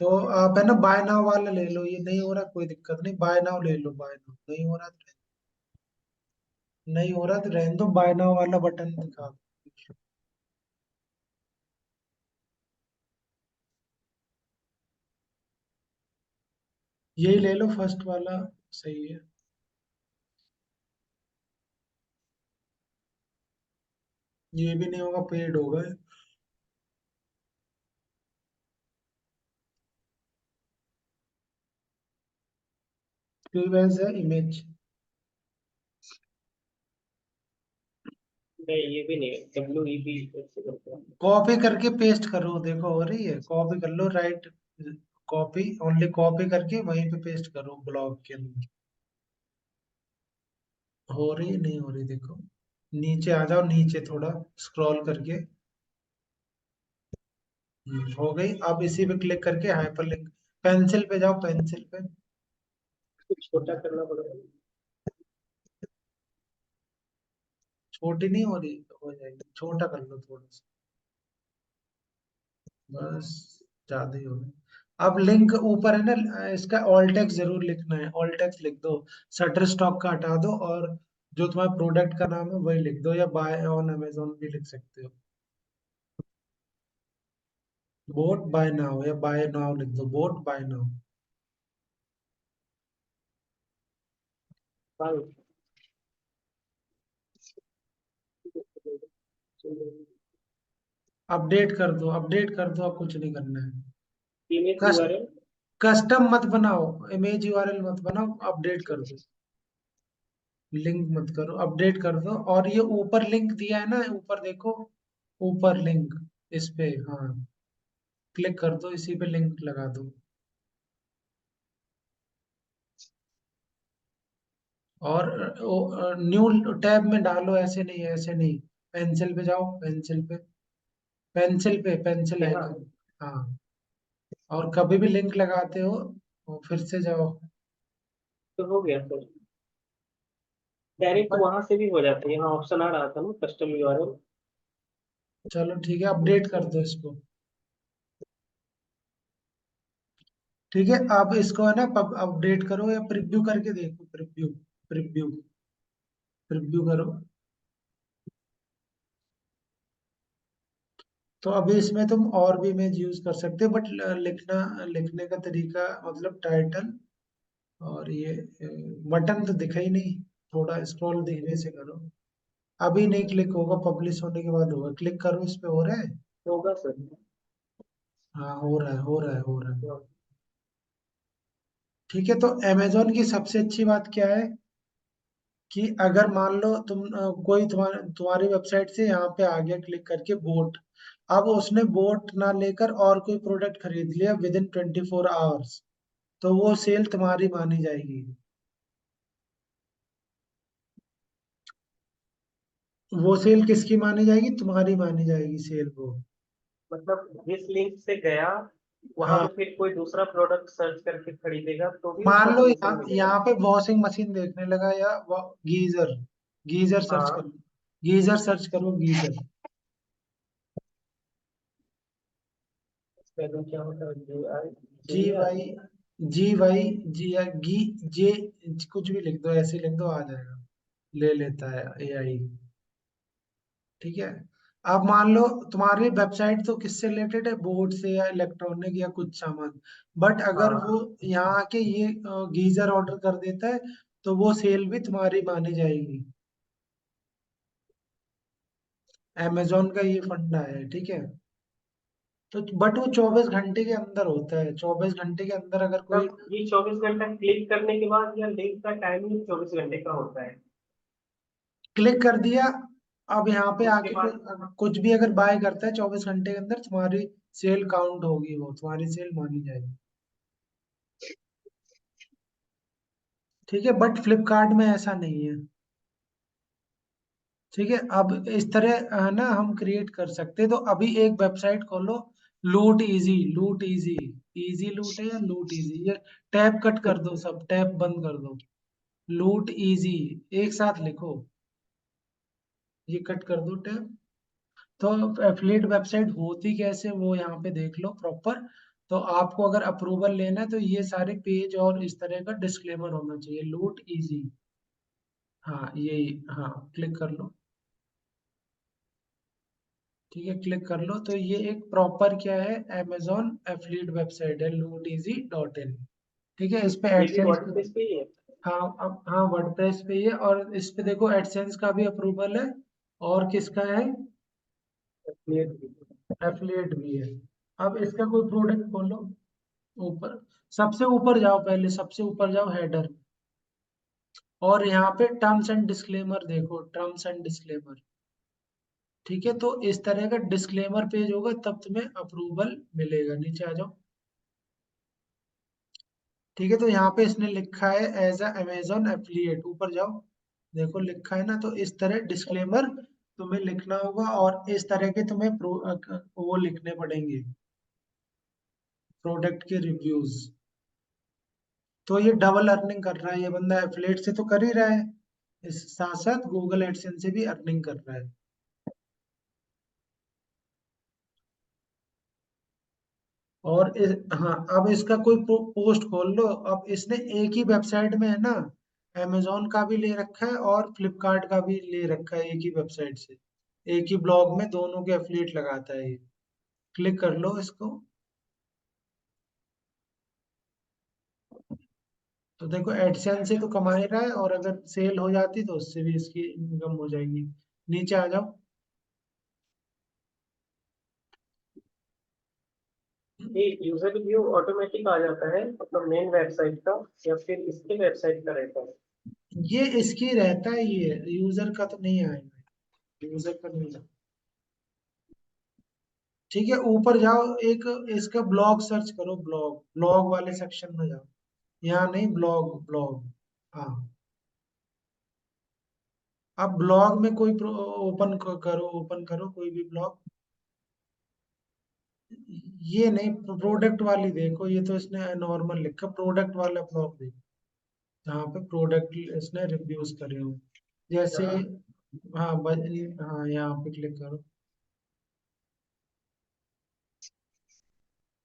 तो आप है ना बाय नाउ वाला ले लो, ये नहीं हो रहा कोई दिक्कत नहीं, बाय नाउ ले लो, बाय नाउ नहीं हो रहा तो नहीं हो रहा तो रहने दो, बाय नाउ वाला बटन दिखा दो। यही ले लो फर्स्ट वाला, सही है। ये भी नहीं होगा, पेड होगा। फ्रीलांस है इमेज, नहीं ये भी नहीं, WEB ऐसे करते हैं। कॉपी करके पेस्ट करो, देखो हो रही है, कॉपी कर लो, राइट, कॉपी, ओनली कॉपी करके वहीं पे पेस्ट करो ब्लॉग के अंदर। हो रही है, नहीं हो रही, देखो नीचे आ जाओ, नीचे थोड़ा स्क्रॉल करके। हो गई। अब इसी पे क्लिक करके हाइपरलिंक, पेंसिल पे जाओ, पेंसिल पे। कुछ छोटा करना पड़ेगा। छोटी नहीं हो रही, हो जाएगी, छोटा कर लो थोड़ा सा, बस, ज्यादा ही हो गया। अब लिंक ऊपर है ना, इसका ऑल टेक्स्ट जरूर लिखना है, ऑल टेक्स्ट लिख दो, शटर स्टॉक का हटा दो, और जो तुम्हारे प्रोडक्ट का नाम है वही लिख दो, या बाय ऑन अमेजोन भी लिख सकते हो, बोट बाय नाउ, या बाय नाउ लिख दो, बोट बाय नाउ। हाँ। अपडेट कर दो, अपडेट कर दो, अब कुछ नहीं करना है। इमेज कस, URL। कस्टम मत बनाओ, इमेज यूआरएल मत बनाओ, अपडेट कर दो, लिंक मत करो, अपडेट कर दो। और ये ऊपर लिंक दिया है ना, ऊपर देखो, ऊपर लिंक, इस पे, हाँ क्लिक कर दो, इसी पे लिंक लगा दो। और न्यू टैब में डालो, ऐसे नहीं, ऐसे नहीं, पेंसिल पे जाओ, पेंसिल पे, पेंसिल पे, पेंसिल यहाँ आइकन, हाँ। और कभी भी लिंक लगाते हो तो फिर से जाओ। तो हो गया सर, डायरेक्ट बट वहां से भी हो जाता है, यहाँ ऑप्शन आ रहा था ना कस्टम URL। चलो ठीक है, अपडेट कर दो इसको। ठीक है, अब इसको है ना अपडेट करो, या प्रिव्यू करके देखो, प्रिव्यू, प्रिव्यू, प्रिव्यू करो। तो अभी इसमें तुम और भी इमेज यूज कर सकते हो, बट लिखना, लिखने का तरीका, मतलब टाइटल, और ये बटन तो दिखा ही नहीं, थोड़ा स्क्रॉल धीरे से करो। अभी नहीं क्लिक होगा, पब्लिश होने के बाद होगा, क्लिक करो इस पे, हो रहा है, होगा सर। हाँ हो रहा है, हो रहा है, हो रहा है। ठीक है, तो अमेजोन की सबसे अच्छी बात क्या है, कि अगर मान लो तुम कोई तुम्हारी वेबसाइट से यहाँ पे आ गया क्लिक करके बोट, अब उसने बोट ना लेकर और कोई प्रोडक्ट खरीद लिया विद इन 24 आवर्स, तो वो सेल तुम्हारी मानी जाएगी। वो सेल किसकी मानी जाएगी, तुम्हारी मानी जाएगी सेल वो। मतलब जिस लिंक से गया वहां हाँ, पे फिर कोई दूसरा प्रोडक्ट सर्च करके खरीदेगा तो भी मान उसका लो कमीशन यहाँ मिलेगा। यहाँ पे वॉशिंग मशीन देखने लगा, या गीजर, गीजर सर्च हाँ कर, गीजर सर्च करो, गीजर। स्पेलिंग क्या होता है? जी वाई, जी वाई, जी गी, जे, कुछ भी लिख दो, ऐसे लिख दो, आ जाएगा, ले लेता है एआई। ठीक है। अब मान लो तुम्हारी वेबसाइट तो किससे रिलेटेड है, बोर्ड से या इलेक्ट्रॉनिक या कुछ सामान, बट अगर वो हाँ। यहाँ आके ये गीजर ऑर्डर कर देता है तो वो सेल भी तुम्हारी मानी जाएगी। अमेजोन का ये फंडा है, ठीक है। तो बट वो 24 घंटे के अंदर होता है, 24 घंटे के अंदर अगर कोई तब ये 24 घंटा क्लिक करने के बाद या लिंक का टाइमिंग 24 घंटे का होता है? क्लिक कर दिया, अब यहाँ पे उसके आके बाद कुछ भी अगर बाय करता है 24 घंटे के अंदर तुम्हारी सेल काउंट होगी, वो तुम्हारी सेल मानी जाएगी। ठीक है, बट फ्लिपकार्ट में ऐसा नहीं है। ठीक है, अब इस तरह ना हम क्रिएट कर सकते हैं। तो अभी एक वेबसाइट खोलो, लूट इजी, लूट इजी, इजी लूट है या लूट इजी, ये टैब कट कर दो, सब टैब बंद कर दो, लूट इजी एक साथ लिखो, ये कट कर दो टैब। तो एफिलिएट वेबसाइट होती कैसे वो यहाँ पे देख लो प्रॉपर। तो आपको अगर अप्रूवल लेना है तो ये सारे पेज और इस तरह का डिस्क्लेमर होना चाहिए, लूट इजी। हाँ ये, हाँ क्लिक कर लो। ठीक है, क्लिक कर लो, तो ये एक प्रॉपर क्या है, amazon एफिलिएट वेबसाइट है, looteasy.in। ठीक है, इस पे ये भी एडसेंस, वर्डप्रेस पे ही है? हाँ अब हाँ वर्डप्रेस पे ही है, और इस पे देखो एडसेंस का भी अप्रूवल है, और किसका है, क्लियर। एफिलिएट भी है। अब इसका कोई प्रोडक्ट खोलो, ऊपर, सबसे ऊपर जाओ, पहले सबसे ऊपर जाओ हेडर, और यहाँ पे टर्म्स एंड डिस्क्लेमर देखो, टर्म्स एंड डिस्क्लेमर। ठीक है, तो इस तरह का डिस्क्लेमर पेज होगा तब तुम्हें अप्रूवल मिलेगा, नीचे आ जाओ। ठीक है, तो यहाँ पे इसने लिखा है एज अ अमेजोन एफिलिएट, ऊपर जाओ, देखो लिखा है ना, तो इस तरह डिस्क्लेमर तुम्हें लिखना होगा, और इस तरह के तुम्हें वो लिखने पड़ेंगे, प्रोडक्ट के रिव्यूज। तो ये डबल अर्निंग कर रहा है ये बंदा, एफिलिएट से तो कर ही रहा है, इस साथ साथ गूगल एडसेंस से भी अर्निंग कर रहा है। और हाँ, अब इसका कोई पोस्ट खोल लो, अब इसने एक ही वेबसाइट में है ना, अमेजोन का भी ले रखा है और फ्लिपकार्ट का भी ले रखा है, एक ही वेबसाइट से, एक ही ब्लॉग में दोनों के एफिलिएट लगाता है ये। क्लिक कर लो इसको, तो देखो एडसेंस से तो कमा ही रहा है, और अगर सेल हो जाती तो उससे भी इसकी इनकम हो जाएगी। नीचे आ जाओ। ये यूजर रिव्यू ऑटोमेटिक आ जाता है मतलब मेन वेबसाइट का, या फिर इसके वेबसाइट का रहता है? ये इसकी रहता है, ये यूजर का तो नहीं आएगा, यूजर का नहीं आएगा। ठीक है, ऊपर जाओ, एक इसका ब्लॉग सर्च करो, ब्लॉग, ब्लॉग वाले सेक्शन में जाओ, यहाँ नहीं, ब्लॉग, ब्लॉग, हाँ। अब ब्लॉग में कोई ओपन करो, ओपन करो कोई भी ब्लॉग, ये नहीं, प्रोडक्ट वाली देखो, ये तो इसने नॉर्मल लिखा, प्रोडक्ट वाला ब्लॉग देखो, जहाँ पे प्रोडक्ट इसने रिव्यूज करे हो, जैसे, हाँ। हाँ हाँ यहाँ पे क्लिक करो,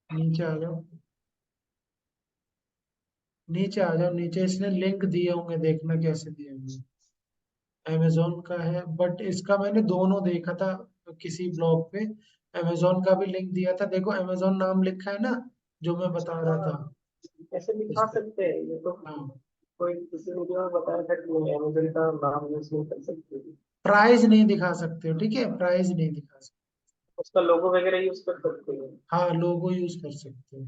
नीचे आ जाओ, नीचे आ जाओ, नीचे इसने लिंक दिए होंगे, देखना कैसे दिए होंगे। अमेजोन का है, बट इसका मैंने दोनों देखा था किसी ब्लॉग पे, अमेजोन का भी लिंक दिया था, देखो अमेजोन नाम लिखा है ना, जो मैं बता रहा था, हाँ, ऐसे इस दिखा पे, सकते हैं ये तो। हाँ। कोई किसी वीडियो में बताया था कि नहीं अमेजन का नाम यूज नहीं कर सकते, प्राइस नहीं दिखा सकते हो, ठीक है, प्राइस नहीं दिखा सकते। उसका लोगो वगैरह यूज कर सकते हैं। हाँ, लोगो यूज कर सकते हो।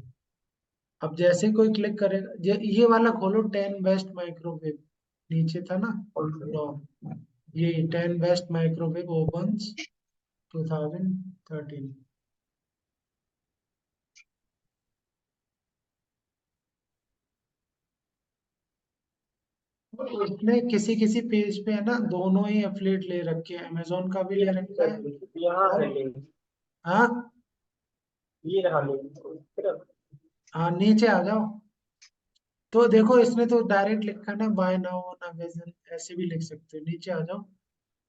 अब जैसे कोई क्लिक करेगा, ये वाला खोलो, 10 बेस्ट माइक्रोवेव, नीचे था ना, और फिर ब्लॉग, ये 10 बेस्ट माइक्रोवेव ओवन्स 2013। उसने किसी किसी पेज पे है ना, दोनों ही एफिलिएट ले रखे हैं, अमेजोन का भी ले रखा है, यहाँ और है लिंक, हाँ, ये रहा लिंक। हाँ नीचे आ जाओ, तो देखो इसने तो डायरेक्ट लिखा ना, बाय नाउ ऑन अमेजन, ऐसे भी लिख सकते हो, नीचे आ जाओ।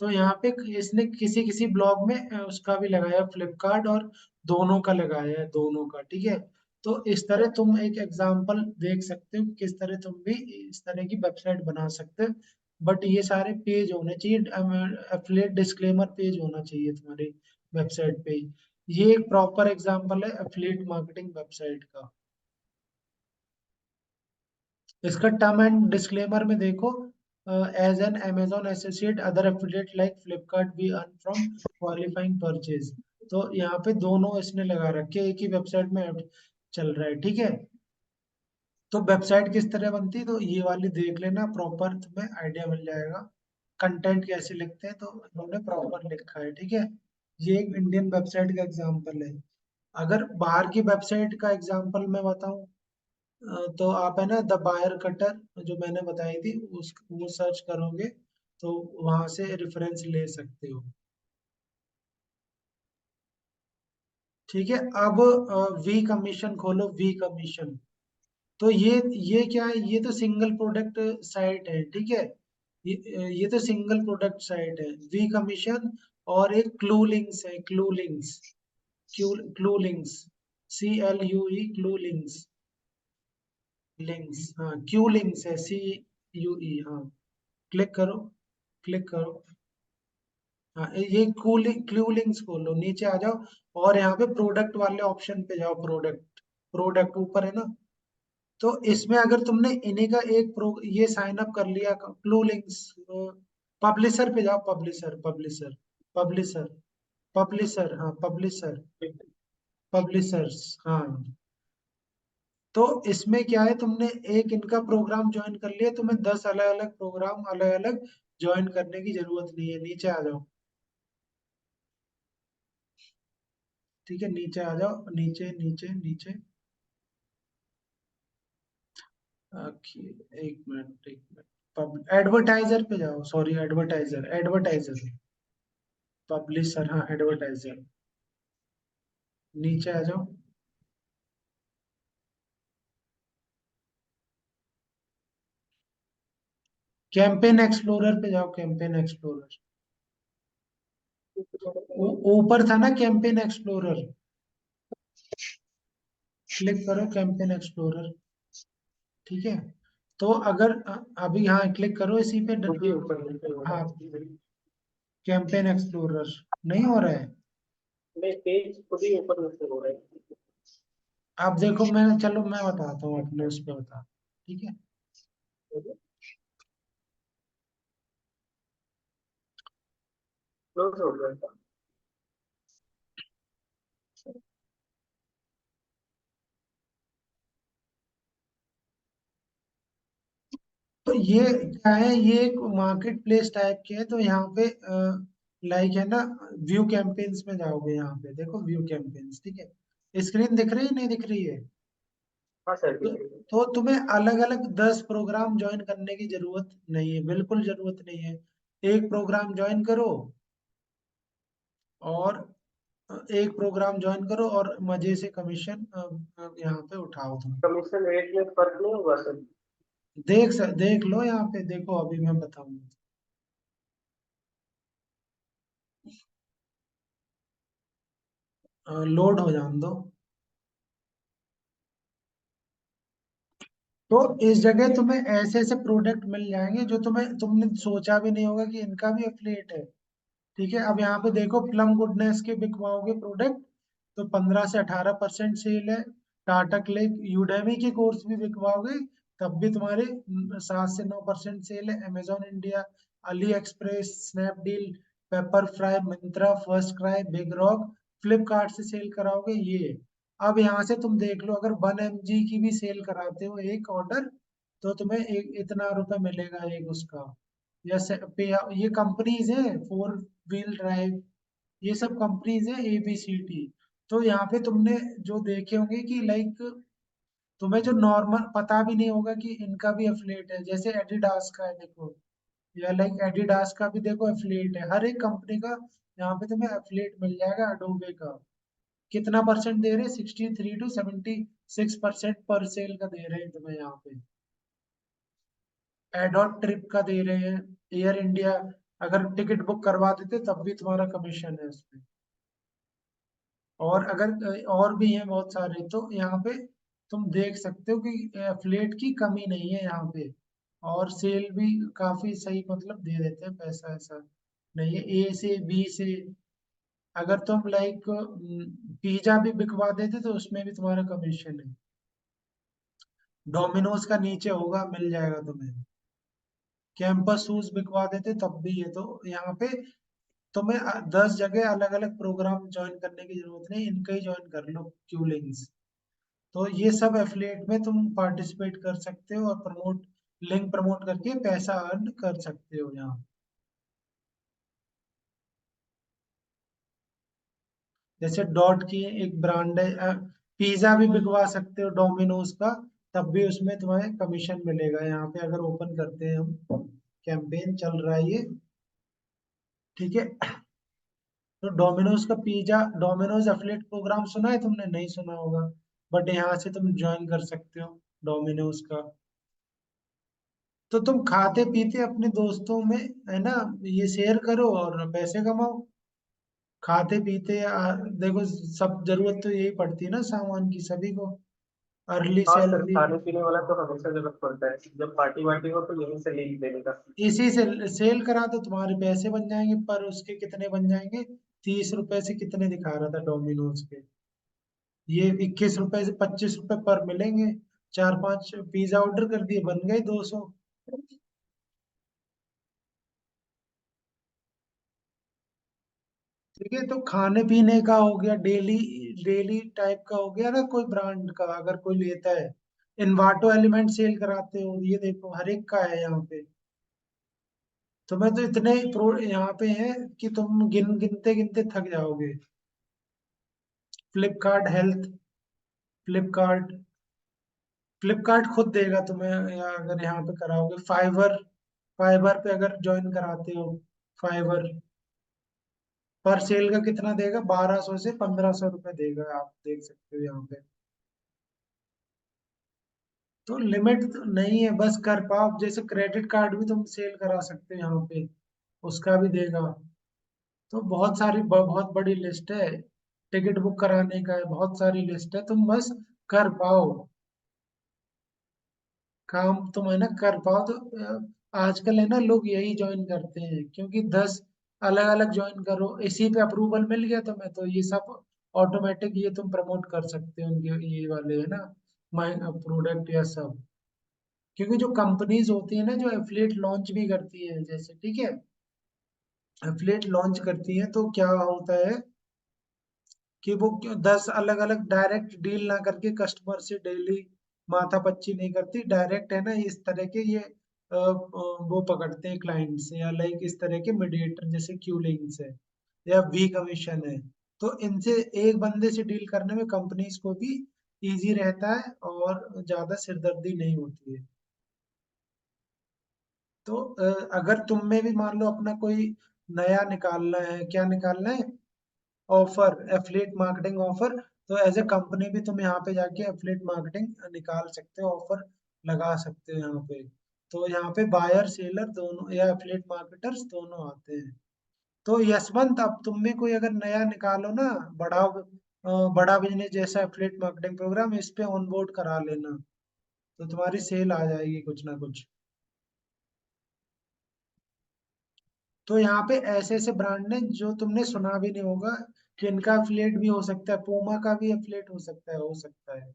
तो यहाँ पे इसने किसी किसी ब्लॉग में उसका भी लगाया फ्लिपकार्ट और दोनों का लगाया है, दोनों का, ठीक है। तो इस तरह तुम एक एग्जांपल देख सकते हो कि किस तरह तुम भी इस तरह की वेबसाइट बना सकते हो। बट ये सारे पेज होने चाहिए, एफिलिएट डिस्क्लेमर पेज होना चाहिए तुम्हारी वेबसाइट पे। ये एक प्रॉपर एग्जांपल है एफिलिएट मार्केटिंग वेबसाइट का। इसका टर्म एंड डिस्क्लेमर में देखो, as an Amazon associate other affiliate like Flipkart we earn from qualifying purchase. तो यहाँ पे दोनों इसने लगा रखे, एक ही वेबसाइट में चल रहा है, ठीक है। तो वेबसाइट किस तरह बनती है, तो ये वाली देख लेना, प्रॉपर तुम्हें आइडिया मिल जाएगा। कंटेंट कैसे लिखते हैं, तो इन्होंने प्रॉपर लिखा है, ठीक है। ये एक इंडियन वेबसाइट का एग्जांपल है। अगर बाहर की वेबसाइट का एग्जांपल मैं बताऊं, तो आप है ना द बायर कटर जो मैंने बताई थी, उस वो सर्च करोगे तो वहां से रेफरेंस ले सकते हो, ठीक है। अब वी कमीशन खोलो, वी कमीशन। तो ये क्या है, ये तो सिंगल प्रोडक्ट साइट है, ठीक है। ये तो सिंगल प्रोडक्ट साइट है। वी कमीशन और एक क्लू लिंक्स है, clue links, clue links, CLUE, clue links, links, हाँ क्यू लिंक्स है, CUE, हाँ। क्लिक करो, क्लिक करो। हाँ, ये क्लू लिंक्स खोलो, नीचे आ जाओ और यहाँ पे प्रोडक्ट वाले ऑप्शन पे जाओ, प्रोडक्ट, प्रोडक्ट ऊपर है ना। तो इसमें अगर तुमने इन्हीं का एक ये साइन अप कर लिया क्लू लिंक्स, पब्लिशर पे जाओ, पब्लिशर, पब्लिशर, पब्लिशर, पब्लिशर, हाँ पब्लिशर, पब्लिशर्स, हाँ। तो इसमें क्या है, तुमने एक इनका प्रोग्राम ज्वाइन कर लिया, तुम्हें 10 अलग अलग प्रोग्राम अलग अलग ज्वाइन करने की जरूरत नहीं है। नीचे आ जाओ, ठीक है, नीचे आ जाओ, नीचे नीचे नीचे। ओके, एक मिनट, एक मिनट, एडवर्टाइजर पे जाओ, सॉरी, एडवर्टाइजर, एडवर्टाइजर, पब्लिशर, हाँ एडवर्टाइजर, नीचे आ जाओ। कैंपेन एक्सप्लोरर पे जाओ, कैंपेन एक्सप्लोरर, ऊपर था ना कैंपेन एक्सप्लोरर, क्लिक करो कैंपेन एक्सप्लोरर, ठीक है। तो अगर अभी यहाँ क्लिक करो इसी पे, मुझे ऊपर नीचे हो रहा हाँ है। कैंपेन एक्सप्लोरर नहीं हो रहा है। मैं पेज खुद ही ऊपर नीचे हो रहा है। आप देखो, मैं, चलो मैं बताता हूँ अपने उस पर बता, ठीक है। क्लोज हो गया था। तो ये क्या है, ये एक मार्केट प्लेस टाइप के है। तो यहाँ पे लाइक है ना, व्यू कैंपेन्स में जाओगे, यहाँ पे देखो व्यू कैंपेन्स, ठीक है। स्क्रीन दिख रही है, नहीं दिख रही है। हाँ सर, तो, दिख रही है। तो तुम्हें अलग अलग 10 प्रोग्राम ज्वाइन करने की जरूरत नहीं है, बिल्कुल जरूरत नहीं है। एक प्रोग्राम ज्वाइन करो और एक प्रोग्राम ज्वाइन करो और मजे से कमीशन यहाँ पे उठाओ तुम। कमीशन रेट में फर्क नहीं होगा सर? देख लो, यहाँ पे देखो, अभी मैं बताऊंगा। लोड हो जान दो। तो इस जगह तुम्हें ऐसे ऐसे प्रोडक्ट मिल जाएंगे जो तुमने सोचा भी नहीं होगा कि इनका भी एफिलिएट है, ठीक है। अब यहाँ पे देखो, प्लम गुडनेस के बिकवाओगे प्रोडक्ट तो 15 से 18% सेल है। टाटा क्लिक, यूडेमी के कोर्स भी बिकवाओगे तब भी तुम्हारे 7 से 9% सेल है। Amazon India, Ali express, Snapdeal, paper fry, Myntra, first cry, big rock, Flipkart से सेल कराओगे ये। अब यहाँ से तुम देख लो, अगर 1 MG की भी सेल कराते हो एक ऑर्डर, तो तुम्हें एक इतना रुपए मिलेगा एक उसका। जैसे पे, ये कंपनीज है, 4 व्हील ड्राइव, ये सब कंपनीज है, ABCD। तो यहाँ पे तुमने जो देखे होंगे कि लाइक, तुम्हें जो नॉर्मल पता भी नहीं होगा कि इनका भी एफिलिएट है, जैसे एडिडास का है देखो, या लाइक एडिडास का भी देखो एफिलिएट है। हर एक कंपनी का यहाँ पे तुम्हें एफिलिएट मिल जाएगा। अडोबे का कितना परसेंट दे रहे हैं, 63 to 76% पर सेल का दे रहे हैं तुम्हें यहाँ पे। एडॉट ट्रिप का दे रहे हैं, एयर इंडिया अगर टिकट बुक करवा देते तब भी तुम्हारा कमीशन है उसमें। और अगर और भी हैं बहुत सारे, तो यहाँ पे तुम देख सकते हो कि एफिलिएट की कमी नहीं है यहाँ पे। और सेल भी काफी सही मतलब दे देते हैं पैसा, ऐसा नहीं है। ए से बी से अगर तुम लाइक पिज्जा भी बिकवा देते तो उसमें भी तुम्हारा कमीशन है। डोमिनोज का नीचे होगा, मिल जाएगा तुम्हें। कैंपस शूज बिकवा देते तब भी है। तो यहाँ पे तुम्हें 10 जगह अलग अलग प्रोग्राम ज्वाइन करने की जरूरत नहीं, इनका ही ज्वाइन कर लो, क्यू लिंक्स। तो ये सब एफिलिएट में तुम पार्टिसिपेट कर सकते हो और लिंक प्रमोट करके पैसा अर्न कर सकते हो यहाँ। जैसे डॉट की एक ब्रांड है, पिज्जा भी बिकवा सकते हो डोमिनोज का, तब भी उसमें तुम्हें कमीशन मिलेगा। यहाँ पे अगर ओपन करते हैं हम, कैंपेन चल रहा है ये, ठीक है। तो डोमिनोज का पिज्जा, डोमिनोज एफिलिएट प्रोग्राम सुना है तुमने? नहीं सुना होगा, बट यहाँ से तुम ज्वाइन कर सकते हो डोमिनोज का। तो तुम खाते पीते अपने दोस्तों में, है ना, ये शेयर करो और पैसे कमाओ। खाते पीते देखो, सब जरूरत तो यही पड़ती है ना सामान की सभी को, अर्ली हाँ सर, सैलरी। खाने पीने वाला तो हमेशा जरूरत पड़ता है, जब पार्टी वार्टी हो तो यहीं से ले लेने का। इसी से सेल करा तो तुम्हारे पैसे बन जाएंगे, पर उसके कितने बन जाएंगे? 30 रुपए से कितने दिखा रहा था डोमिनोज के, ये 21 रुपए से 25 रुपए पर मिलेंगे। 4-5 पिज्जा ऑर्डर कर दिए, बन गए 200। ठीक है, तो खाने पीने का हो गया, डेली डेली टाइप का हो गया ना, कोई ब्रांड का अगर कोई लेता है। इन्वाटो एलिमेंट सेल कराते हो, ये देखो हर एक का है यहाँ पे। तुम्हें तो इतने प्रो यहाँ पे हैं कि तुम गिनते गिनते थक जाओगे। फ्लिपकार्ट हेल्थ, फ्लिपकार्ट फ्लिपकार्ट खुद देगा तुम्हें, या अगर यहाँ पे कराओगे। फाइवर, फाइवर पे अगर ज्वाइन कराते हो, फाइवर पर सेल का कितना देगा? 1200 से 1500 रुपये देगा, आप देख सकते हो यहाँ पे। तो लिमिट तो नहीं है, बस कर पाओ। जैसे क्रेडिट कार्ड भी तुम सेल करा सकते हो यहाँ पे, उसका भी देगा। तो बहुत सारी बहुत बड़ी लिस्ट है, टिकट बुक कराने का है, बहुत सारी लिस्ट है, तुम बस कर पाओ काम, तुम है ना कर पाओ तो। आजकल है ना लोग यही ज्वाइन करते हैं, क्योंकि 10 अलग अलग ज्वाइन करो, इसी पे अप्रूवल मिल गया तुम्हें, तो ये सब ऑटोमेटिक ये तुम प्रमोट कर सकते हो उनके ये वाले, है ना, माई प्रोडक्ट या सब। क्योंकि जो कंपनीज होती है ना जो एफिलिएट लॉन्च भी करती है, जैसे ठीक है, एफिलिएट लॉन्च करती है, तो क्या होता है कि वो 10 अलग अलग डायरेक्ट डील ना करके कस्टमर से डेली माथापच्ची नहीं करती, डायरेक्ट है ना इस तरह के ये वो पकड़ते हैं क्लाइंट से, या लाइक इस तरह के मीडिएटर जैसे क्यू लिंक्स है या वी कमीशन है। तो इनसे एक बंदे से डील करने में कंपनीज को भी इजी रहता है और ज्यादा सिरदर्दी नहीं होती है। तो अगर तुम में भी मान लो अपना कोई नया निकालना है, क्या निकालना है, ऑफर, एफिलिएट मार्केटिंग ऑफर, तो एज ए कंपनी भी तुम यहाँ पे जाके एफिलिएट मार्केटिंग निकाल सकते हो, ऑफर लगा सकते हो यहाँ पे। तो यहाँ पे बायर सेलर दोनों या एफिलिएट मार्केटर्स दोनों आते हैं। तो यशवंत, अब तुम में कोई अगर नया निकालो ना, बड़ा बिजनेस जैसा एफिलिएट मार्केटिंग प्रोग्राम, इस पे ऑनबोर्ड करा लेना, तो तुम्हारी सेल आ जाएगी कुछ ना कुछ। तो यहाँ पे ऐसे ऐसे ब्रांड ने जो तुमने सुना भी नहीं होगा, कि इनका एफिलिएट भी हो सकता है, पूमा का भी एफिलिएट हो सकता है, हो सकता है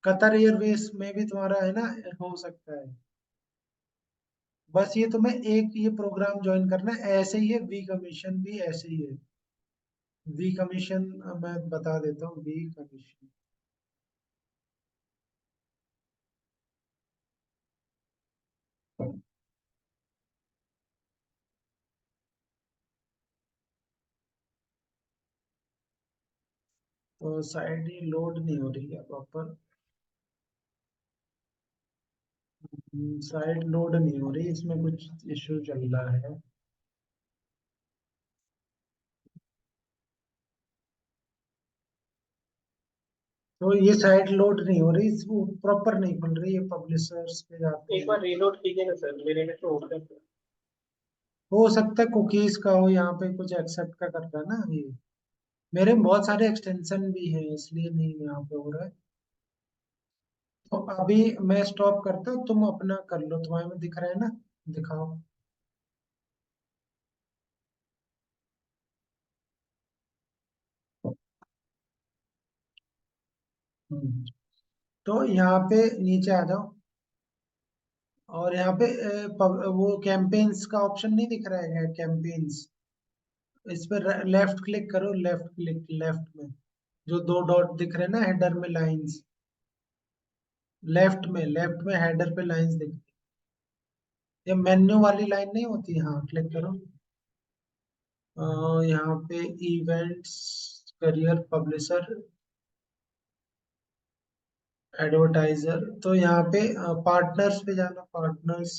कतर एयरवेज में भी तुम्हारा है ना, हो सकता है। बस ये तुम्हें एक ये प्रोग्राम ज्वाइन करना है, ऐसे ही है वी कमीशन भी, ऐसे ही है वी कमीशन। मैं बता देता हूँ वी कमीशन। तो साइड ही लोड नहीं हो रही है प्रॉपर, साइड लोड नहीं हो रही, इसमें कुछ इश्यू चल रहा है। तो ये साइड लोड नहीं हो रही, प्रॉपर नहीं खुल रही है, पब्लिशर्स पे जाते एक हैं। बार रीलोड कीजिए ना सर, मेरे में तो ओपन है। हो सकता है कुकीज का हो, यहाँ पे कुछ एक्सेप्ट का कर रहा है ना ये। मेरे में बहुत सारे एक्सटेंशन भी हैं, इसलिए नहीं यहाँ पे हो रहा है। तो अभी मैं स्टॉप करता हूँ, तुम अपना कर लो, तुम्हारे में दिख रहा है ना, दिखाओ। हम्म। तो यहाँ पे नीचे आ जाओ, और यहाँ पे वो कैंपेन्स का ऑप्शन नहीं दिख रहा है, कैंपेन्स, इस पर लेफ्ट क्लिक करो, लेफ्ट क्लिक, लेफ्ट में जो दो डॉट दिख रहे हैं ना हेडर में लाइंस, लेफ्ट में हेडर पे लाइंस दिख, ये मेन्यू वाली लाइन नहीं होती, हाँ क्लिक करो। यहाँ पे इवेंट्स, करियर, पब्लिशर, एडवर्टाइजर, तो यहाँ पे पार्टनर्स पे जाना, पार्टनर्स,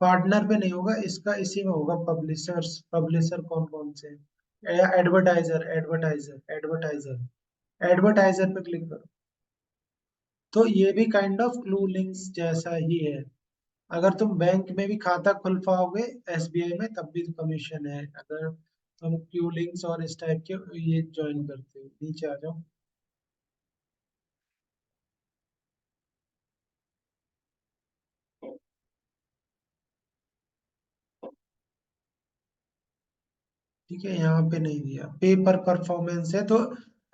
पार्टनर पे नहीं होगा इसका, इसी में होगा पब्लिशर्स, पब्लिशर कौन कौन से, एडवर्टाइजर, एडवर्टाइजर पे क्लिक करो। तो ये भी काइंड ऑफ क्लू लिंक्स जैसा ही है। अगर तुम बैंक में भी खाता खुल पाओगे एसबीआई में, तब भी कमीशन है, अगर तुम क्यू लिंक्स और इस टाइप के ये ज्वाइन करते हो। नीचे आ जाओ। ठीक है, यहाँ पे नहीं दिया, पे पर परफॉर्मेंस है, तो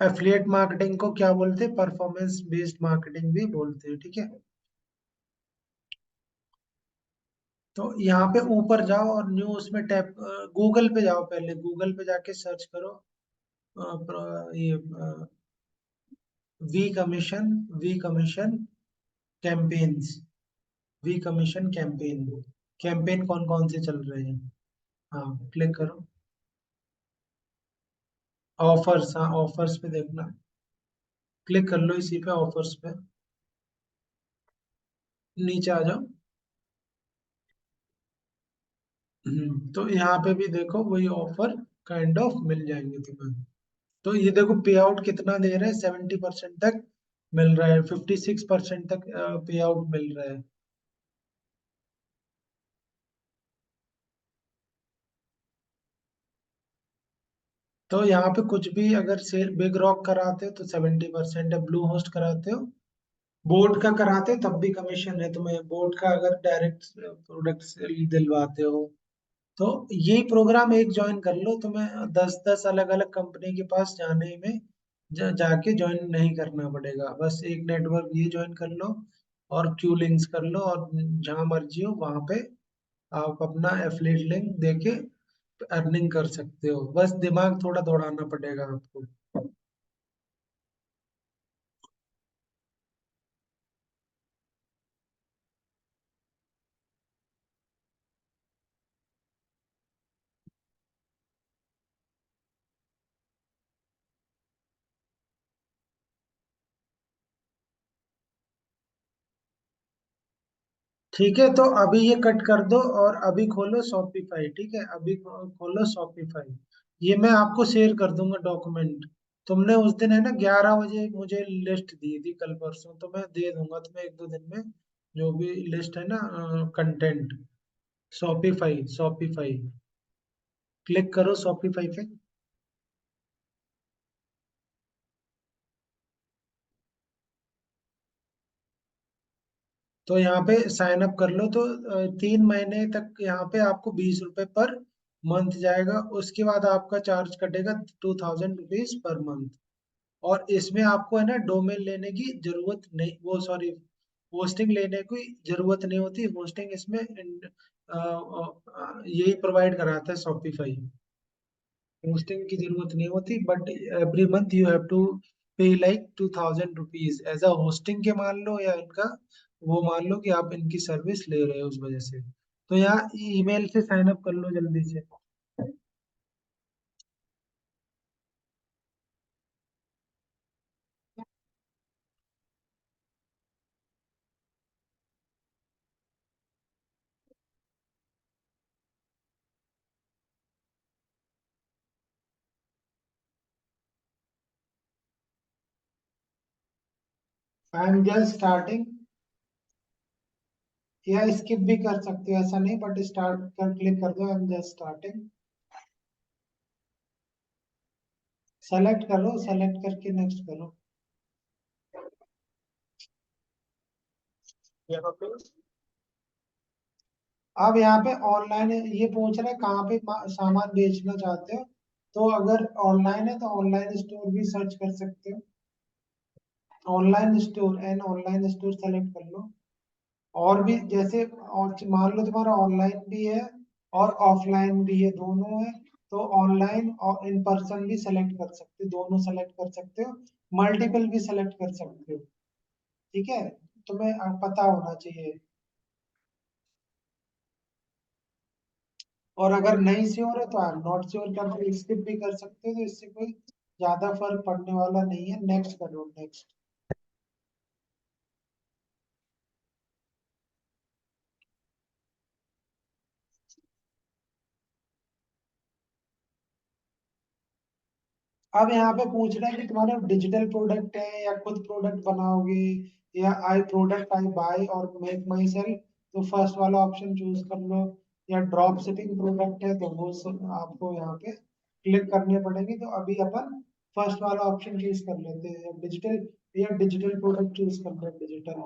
एफिलिएट मार्केटिंग को क्या बोलते हैं, परफॉर्मेंस बेस्ड मार्केटिंग भी बोलते हैं, ठीक है। तो यहाँ पे ऊपर जाओ और न्यू उसमें टैप, गूगल पे जाओ, पहले गूगल पे जाके सर्च करो ये we commission, we commission campaigns, we commission campaign, campaign कौन कौन से चल रहे हैं, हाँ क्लिक करो। ऑफर्स, हाँ ऑफर्स पे देखना, क्लिक कर लो इसी पे, ऑफर्स पे, नीचे आ जाओ। तो यहाँ पे भी देखो वही ऑफर काइंड ऑफ मिल जाएंगे तुम्हें। तो ये देखो पे आउट कितना दे रहे हैं, 70% तक मिल रहा है, 56% तक पे आउट मिल रहा है। तो यहाँ पे कुछ भी अगर सेल बिग रॉक कराते हो तो 70% है, ब्लू होस्ट कराते हो, बोट का कराते हो तब भी कमीशन है तुम्हें, बोट का अगर डायरेक्ट प्रोडक्ट सेल दिलवाते हो। तो यही प्रोग्राम एक ज्वाइन कर लो, तुम्हें 10-10 अलग अलग कंपनी के पास जाने में जाके ज्वाइन नहीं करना पड़ेगा, बस एक नेटवर्क ये ज्वाइन कर लो और क्यू लिंक्स कर लो, और जहां मर्जी हो वहां पे आप अपना एफिलिएट लिंक देके अर्निंग कर सकते हो, बस दिमाग थोड़ा दौड़ाना पड़ेगा आपको। ठीक है, तो अभी ये कट कर दो और अभी खोलो शॉपिफाई, ठीक है, अभी खोलो शॉपिफाई। ये मैं आपको शेयर कर दूंगा डॉक्यूमेंट। तुमने उस दिन है ना 11 बजे मुझे लिस्ट दी थी कल परसों, तो मैं दे दूंगा तुम्हें 1-2 दिन में, जो भी लिस्ट है ना कंटेंट। शॉपिफाई, शॉपिफाई, क्लिक करो शॉपिफाई पे। तो यहाँ पे साइन अप कर लो, तो 3 महीने तक यहाँ पे आपको 20 रुपए पर मंथ जाएगा, उसके बाद आपका चार्ज कटेगा 2000 रुपीज पर मंथ। और इसमें आपको है ना डोमेन लेने की जरूरत नहीं, वो सॉरी, होस्टिंग लेने की जरूरत नहीं होती, होस्टिंग इसमें यही प्रोवाइड कराता है शॉपिफाई, होस्टिंग की जरूरत नहीं होती, but every month you have to pay like 2000 rupees as a hosting के मान लो, या इनका वो मान लो कि आप इनकी सर्विस ले रहे हो उस वजह से। तो यहाँ ईमेल से साइन अप कर लो जल्दी से। I am just starting. या स्किप भी कर सकते हो, ऐसा नहीं, बट स्टार्ट कर क्लिक कर दो, I am just starting. Select करो, सेलेक्ट करके नेक्स्ट करो। यहाँ पे अब यहाँ पे ऑनलाइन ये पूछ रहा है कहाँ पे सामान बेचना चाहते हो। तो अगर ऑनलाइन है तो ऑनलाइन स्टोर भी सर्च कर सकते हो। Online store, an online store select कर लो। और भी जैसे, और मान लो तुम्हारा ऑनलाइन भी है और ऑफलाइन भी है, दोनों है, तो ऑनलाइन और इन पर्सन भी सेलेक्ट कर सकते हो, दोनों सेलेक्ट कर सकते हो। मल्टीपल भी सेलेक्ट कर सकते हो। ठीक है, तुम्हें पता होना चाहिए। और अगर नहीं श्योर है तो आई एम नॉट श्योर करके स्किप भी कर सकते हो, तो इससे कोई ज्यादा फर्क पड़ने वाला नहीं है। नेक्स्ट करो, नेक्स्ट। अब यहाँ पे पूछ रहा है कि तुम्हारा डिजिटल प्रोडक्ट है या खुद प्रोडक्ट बनाओगे, या आई प्रोडक्ट आई बाय और मेक माई सेल, तो फर्स्ट वाला ऑप्शन चूज कर लो। या ड्रॉप शिपिंग प्रोडक्ट है तो वो सब आपको यहाँ पे क्लिक करने पड़ेंगे। तो अभी अपन फर्स्ट वाला ऑप्शन चूज कर लेते हैं, डिजिटल, या डिजिटल प्रोडक्ट चूज कर लो, डिजिटल।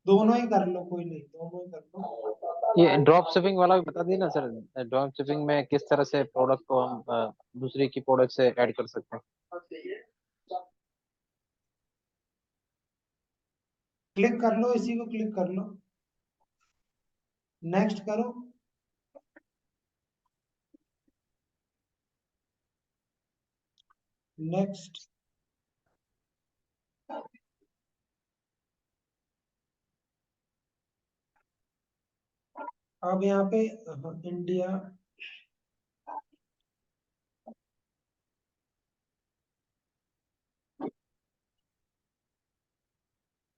दोनों ही कर लो, कोई नहीं, दोनों ही कर लो। ये ड्रॉप शिपिंग वाला भी बता दिए ना सर। ड्रॉप शिपिंग में किस तरह से प्रोडक्ट को हम दूसरे की प्रोडक्ट से ऐड कर सकते हैं? क्लिक कर लो, इसी को क्लिक कर लो, नेक्स्ट करो। नेक्स्ट। अब यहाँ पे इंडिया,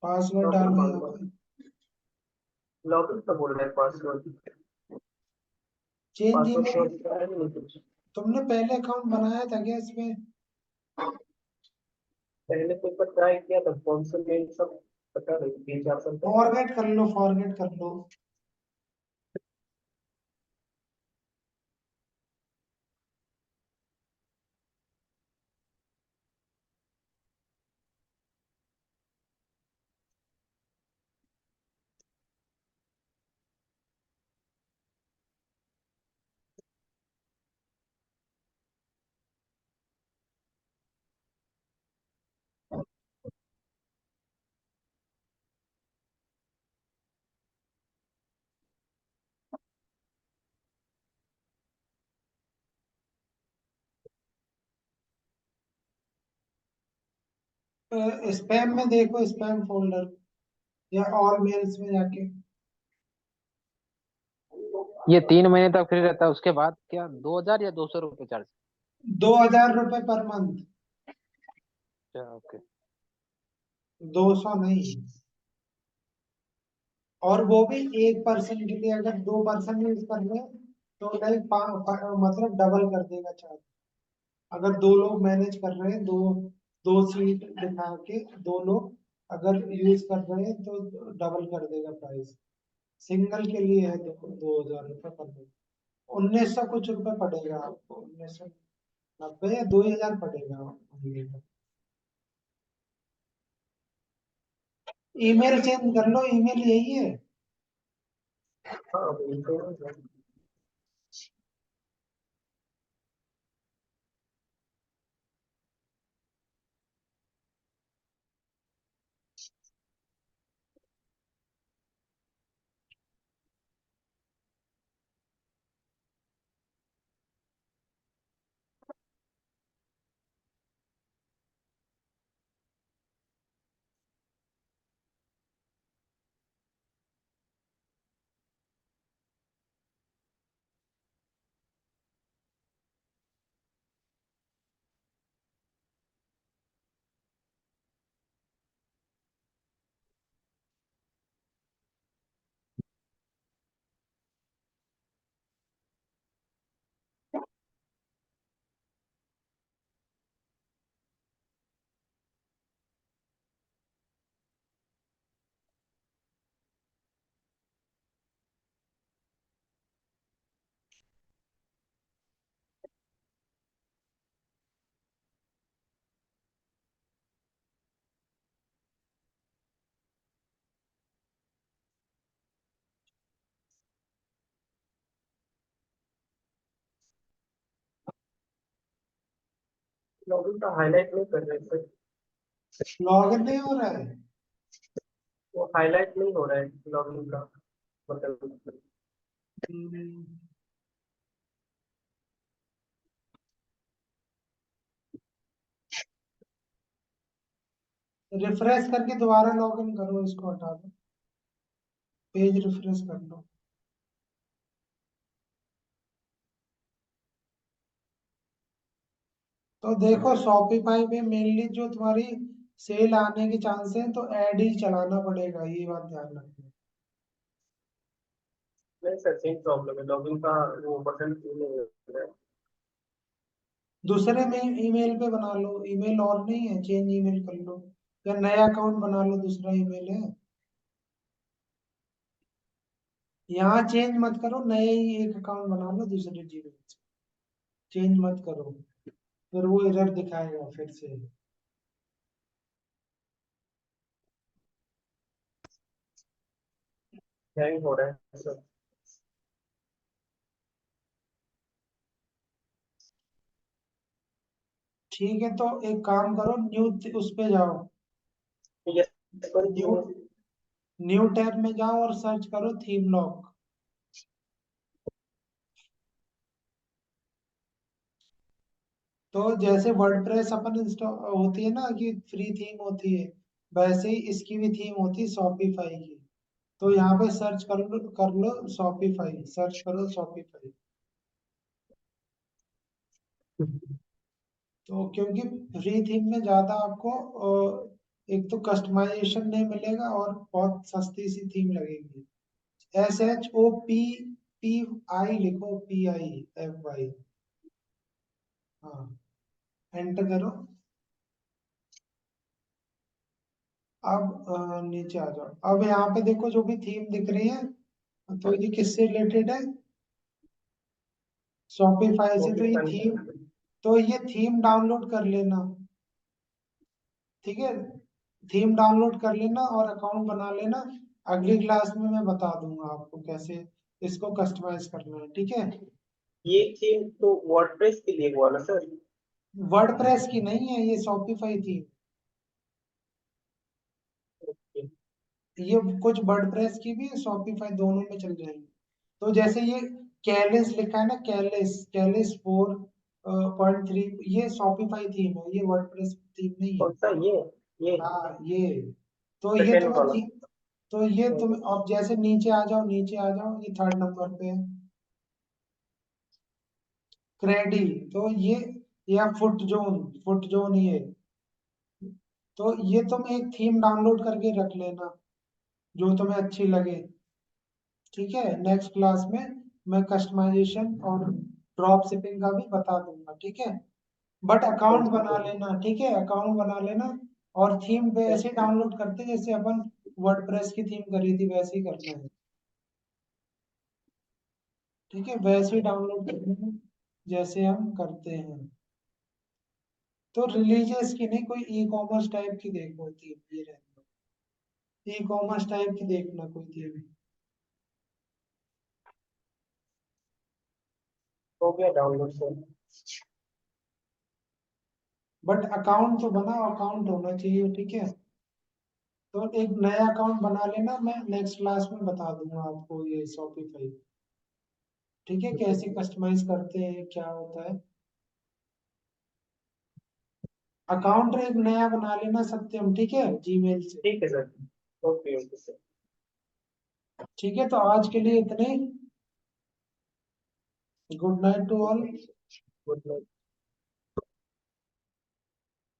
पासवर्ड लॉगिन डालो यहाँ मांग पे। लॉगिन का बोल रहा है, पासवर्ड। Change password email. तो दिखा है नहीं कुछ। तुमने पहले अकाउंट बनाया था क्या इसमें? पहले तो एक बार ट्राई किया था, कौन सा मेल सब पता नहीं, 3-4 साल पहले। फॉरगेट कर लो, फॉरगेट कर लो। स्पैम में देखो, स्पैम फोल्डर, या ऑल मेल्स में जाके। ये 3 महीने तक फ्री रहता है, उसके बाद क्या 2,000 या 200 रुपये चार्ज? 2000 रुपये पर मंथ। अच्छा, ओके। 200 नहीं। और वो भी एक पर्सन के लिए, अगर 2 पर्सन यूज कर रहे हैं तो लाइक मतलब डबल कर देगा चार्ज। अगर 2 लोग मैनेज कर रहे हैं, दो दो सीट दिखा के, 2 लोग अगर यूज कर रहे हैं तो डबल कर देगा प्राइस। सिंगल के लिए है तो 2000 रुपये पर मंथ। 1900 कुछ रुपए पड़ेगा आपको, 1990 या 2000 पड़ेगा महीने का। ईमेल चेंज कर लो, ईमेल यही है। हाँ बिल्कुल। लॉगिन का हाईलाइट नहीं कर रहे सर। लॉगिन नहीं हो रहा है। वो हाईलाइट नहीं हो रहा है लॉगिन का बटन। हम्म, रिफ्रेश करके दोबारा लॉगिन करो, इसको हटा दो, पेज रिफ्रेश कर लो। तो देखो शॉपिफाई पे मेनली जो तुम्हारी सेल आने के चांस है, तो ऐड ही चलाना पड़ेगा, ये बात ध्यान रखना। नहीं सर, सेम प्रॉब्लम है, लॉगिन का वो बटन क्यों नहीं हो रहा है। दूसरे में ईमेल पे बना लो, ईमेल और नहीं है, चेंज ईमेल कर लो, या नया अकाउंट बना लो, दूसरा ईमेल है। यहाँ चेंज मत करो, नए ही एक अकाउंट बना लो दूसरे जीमेल से, चेंज मत करो, फिर वो एरर दिखाएगा फिर से। हैंग हो रहा है सर। ठीक है, तो एक काम करो, न्यू उस पे जाओ, yes sir, new new tab में जाओ और सर्च करो थीम लॉक। तो जैसे वर्डप्रेस अपन इंस्टॉल होती है ना कि फ्री थीम होती है, वैसे ही इसकी भी थीम होती है शॉपिफाई की। तो यहाँ पे सर्च कर लो शॉपिफाई, सर्च करो शॉपिफाई। तो क्योंकि फ्री थीम में ज्यादा आपको एक तो कस्टमाइजेशन नहीं मिलेगा और बहुत सस्ती सी थीम लगेगी। SHOPPI लिखो, PIFY। हाँ, एंटर करो। अब नीचे आ जाओ, अब यहाँ पे देखो जो भी थीम दिख रही है, तो ये किससे रिलेटेड है, शॉपिफाई से। तो ये थीम डाउनलोड कर लेना, ठीक है, थीम डाउनलोड कर लेना और अकाउंट बना लेना। अगली क्लास में मैं बता दूंगा आपको कैसे इसको कस्टमाइज करना है, ठीक है। ये थीम तो वर्डप्रेस के लिए हुआ ना सर। वर्डप्रेस की नहीं है, ये शॉपिफाई थीम। ये कुछ वर्डप्रेस की भी है, शॉपिफाई, दोनों में चल जाएंगे। तो जैसे ये कैलिस लिखा है ना, कैलिस कैलिस 4.3, ये शॉपिफाई थीम है, ये वर्डप्रेस थीम नहीं है। कौन सा ये हाँ ये, तो ये सेकेंड तुम्हें वाला। तो ये तुम अब जैसे नीचे आ जाओ, नीचे आ जाओ, ये 3rd नंबर पे है, क्रेडी। तो ये, या फुट जोन ये। तो ये तुम एक थीम डाउनलोड करके रख लेना जो तुम्हें अच्छी लगे, ठीक है। नेक्स्ट क्लास में मैं कस्टमाइजेशन और ड्रॉप शिपिंग का भी बता दूंगा, ठीक है। बट अकाउंट ओके बना सर। लेना, ठीक है, अकाउंट बना लेना। और थीम पे ऐसे डाउनलोड करते जैसे अपन वर्डप्रेस की थीम करी थी, वैसे ही करना है, ठीक है, वैसे ही डाउनलोड करना है जैसे हम करते हैं। तो रिलीजियस की नहीं, कोई ई कॉमर्स टाइप की देखो थीम, ये रहना, ई कॉमर्स टाइप की देखना कोई थीम। हो गया डाउनलोड सर। बट अकाउंट तो बनाओ, अकाउंट होना चाहिए, ठीक है। तो एक नया अकाउंट बना लेना, मैं नेक्स्ट क्लास में बता दूंगा आपको ये शॉपिफाई, ठीक है, कैसे कस्टमाइज करते हैं, क्या होता है। अकाउंट एक नया बना लेना सत्यम, ठीक है, जीमेल से। ठीक है सर। Okay okay sir. ठीक है, तो आज के लिए इतने ही। Good night to all. Good night.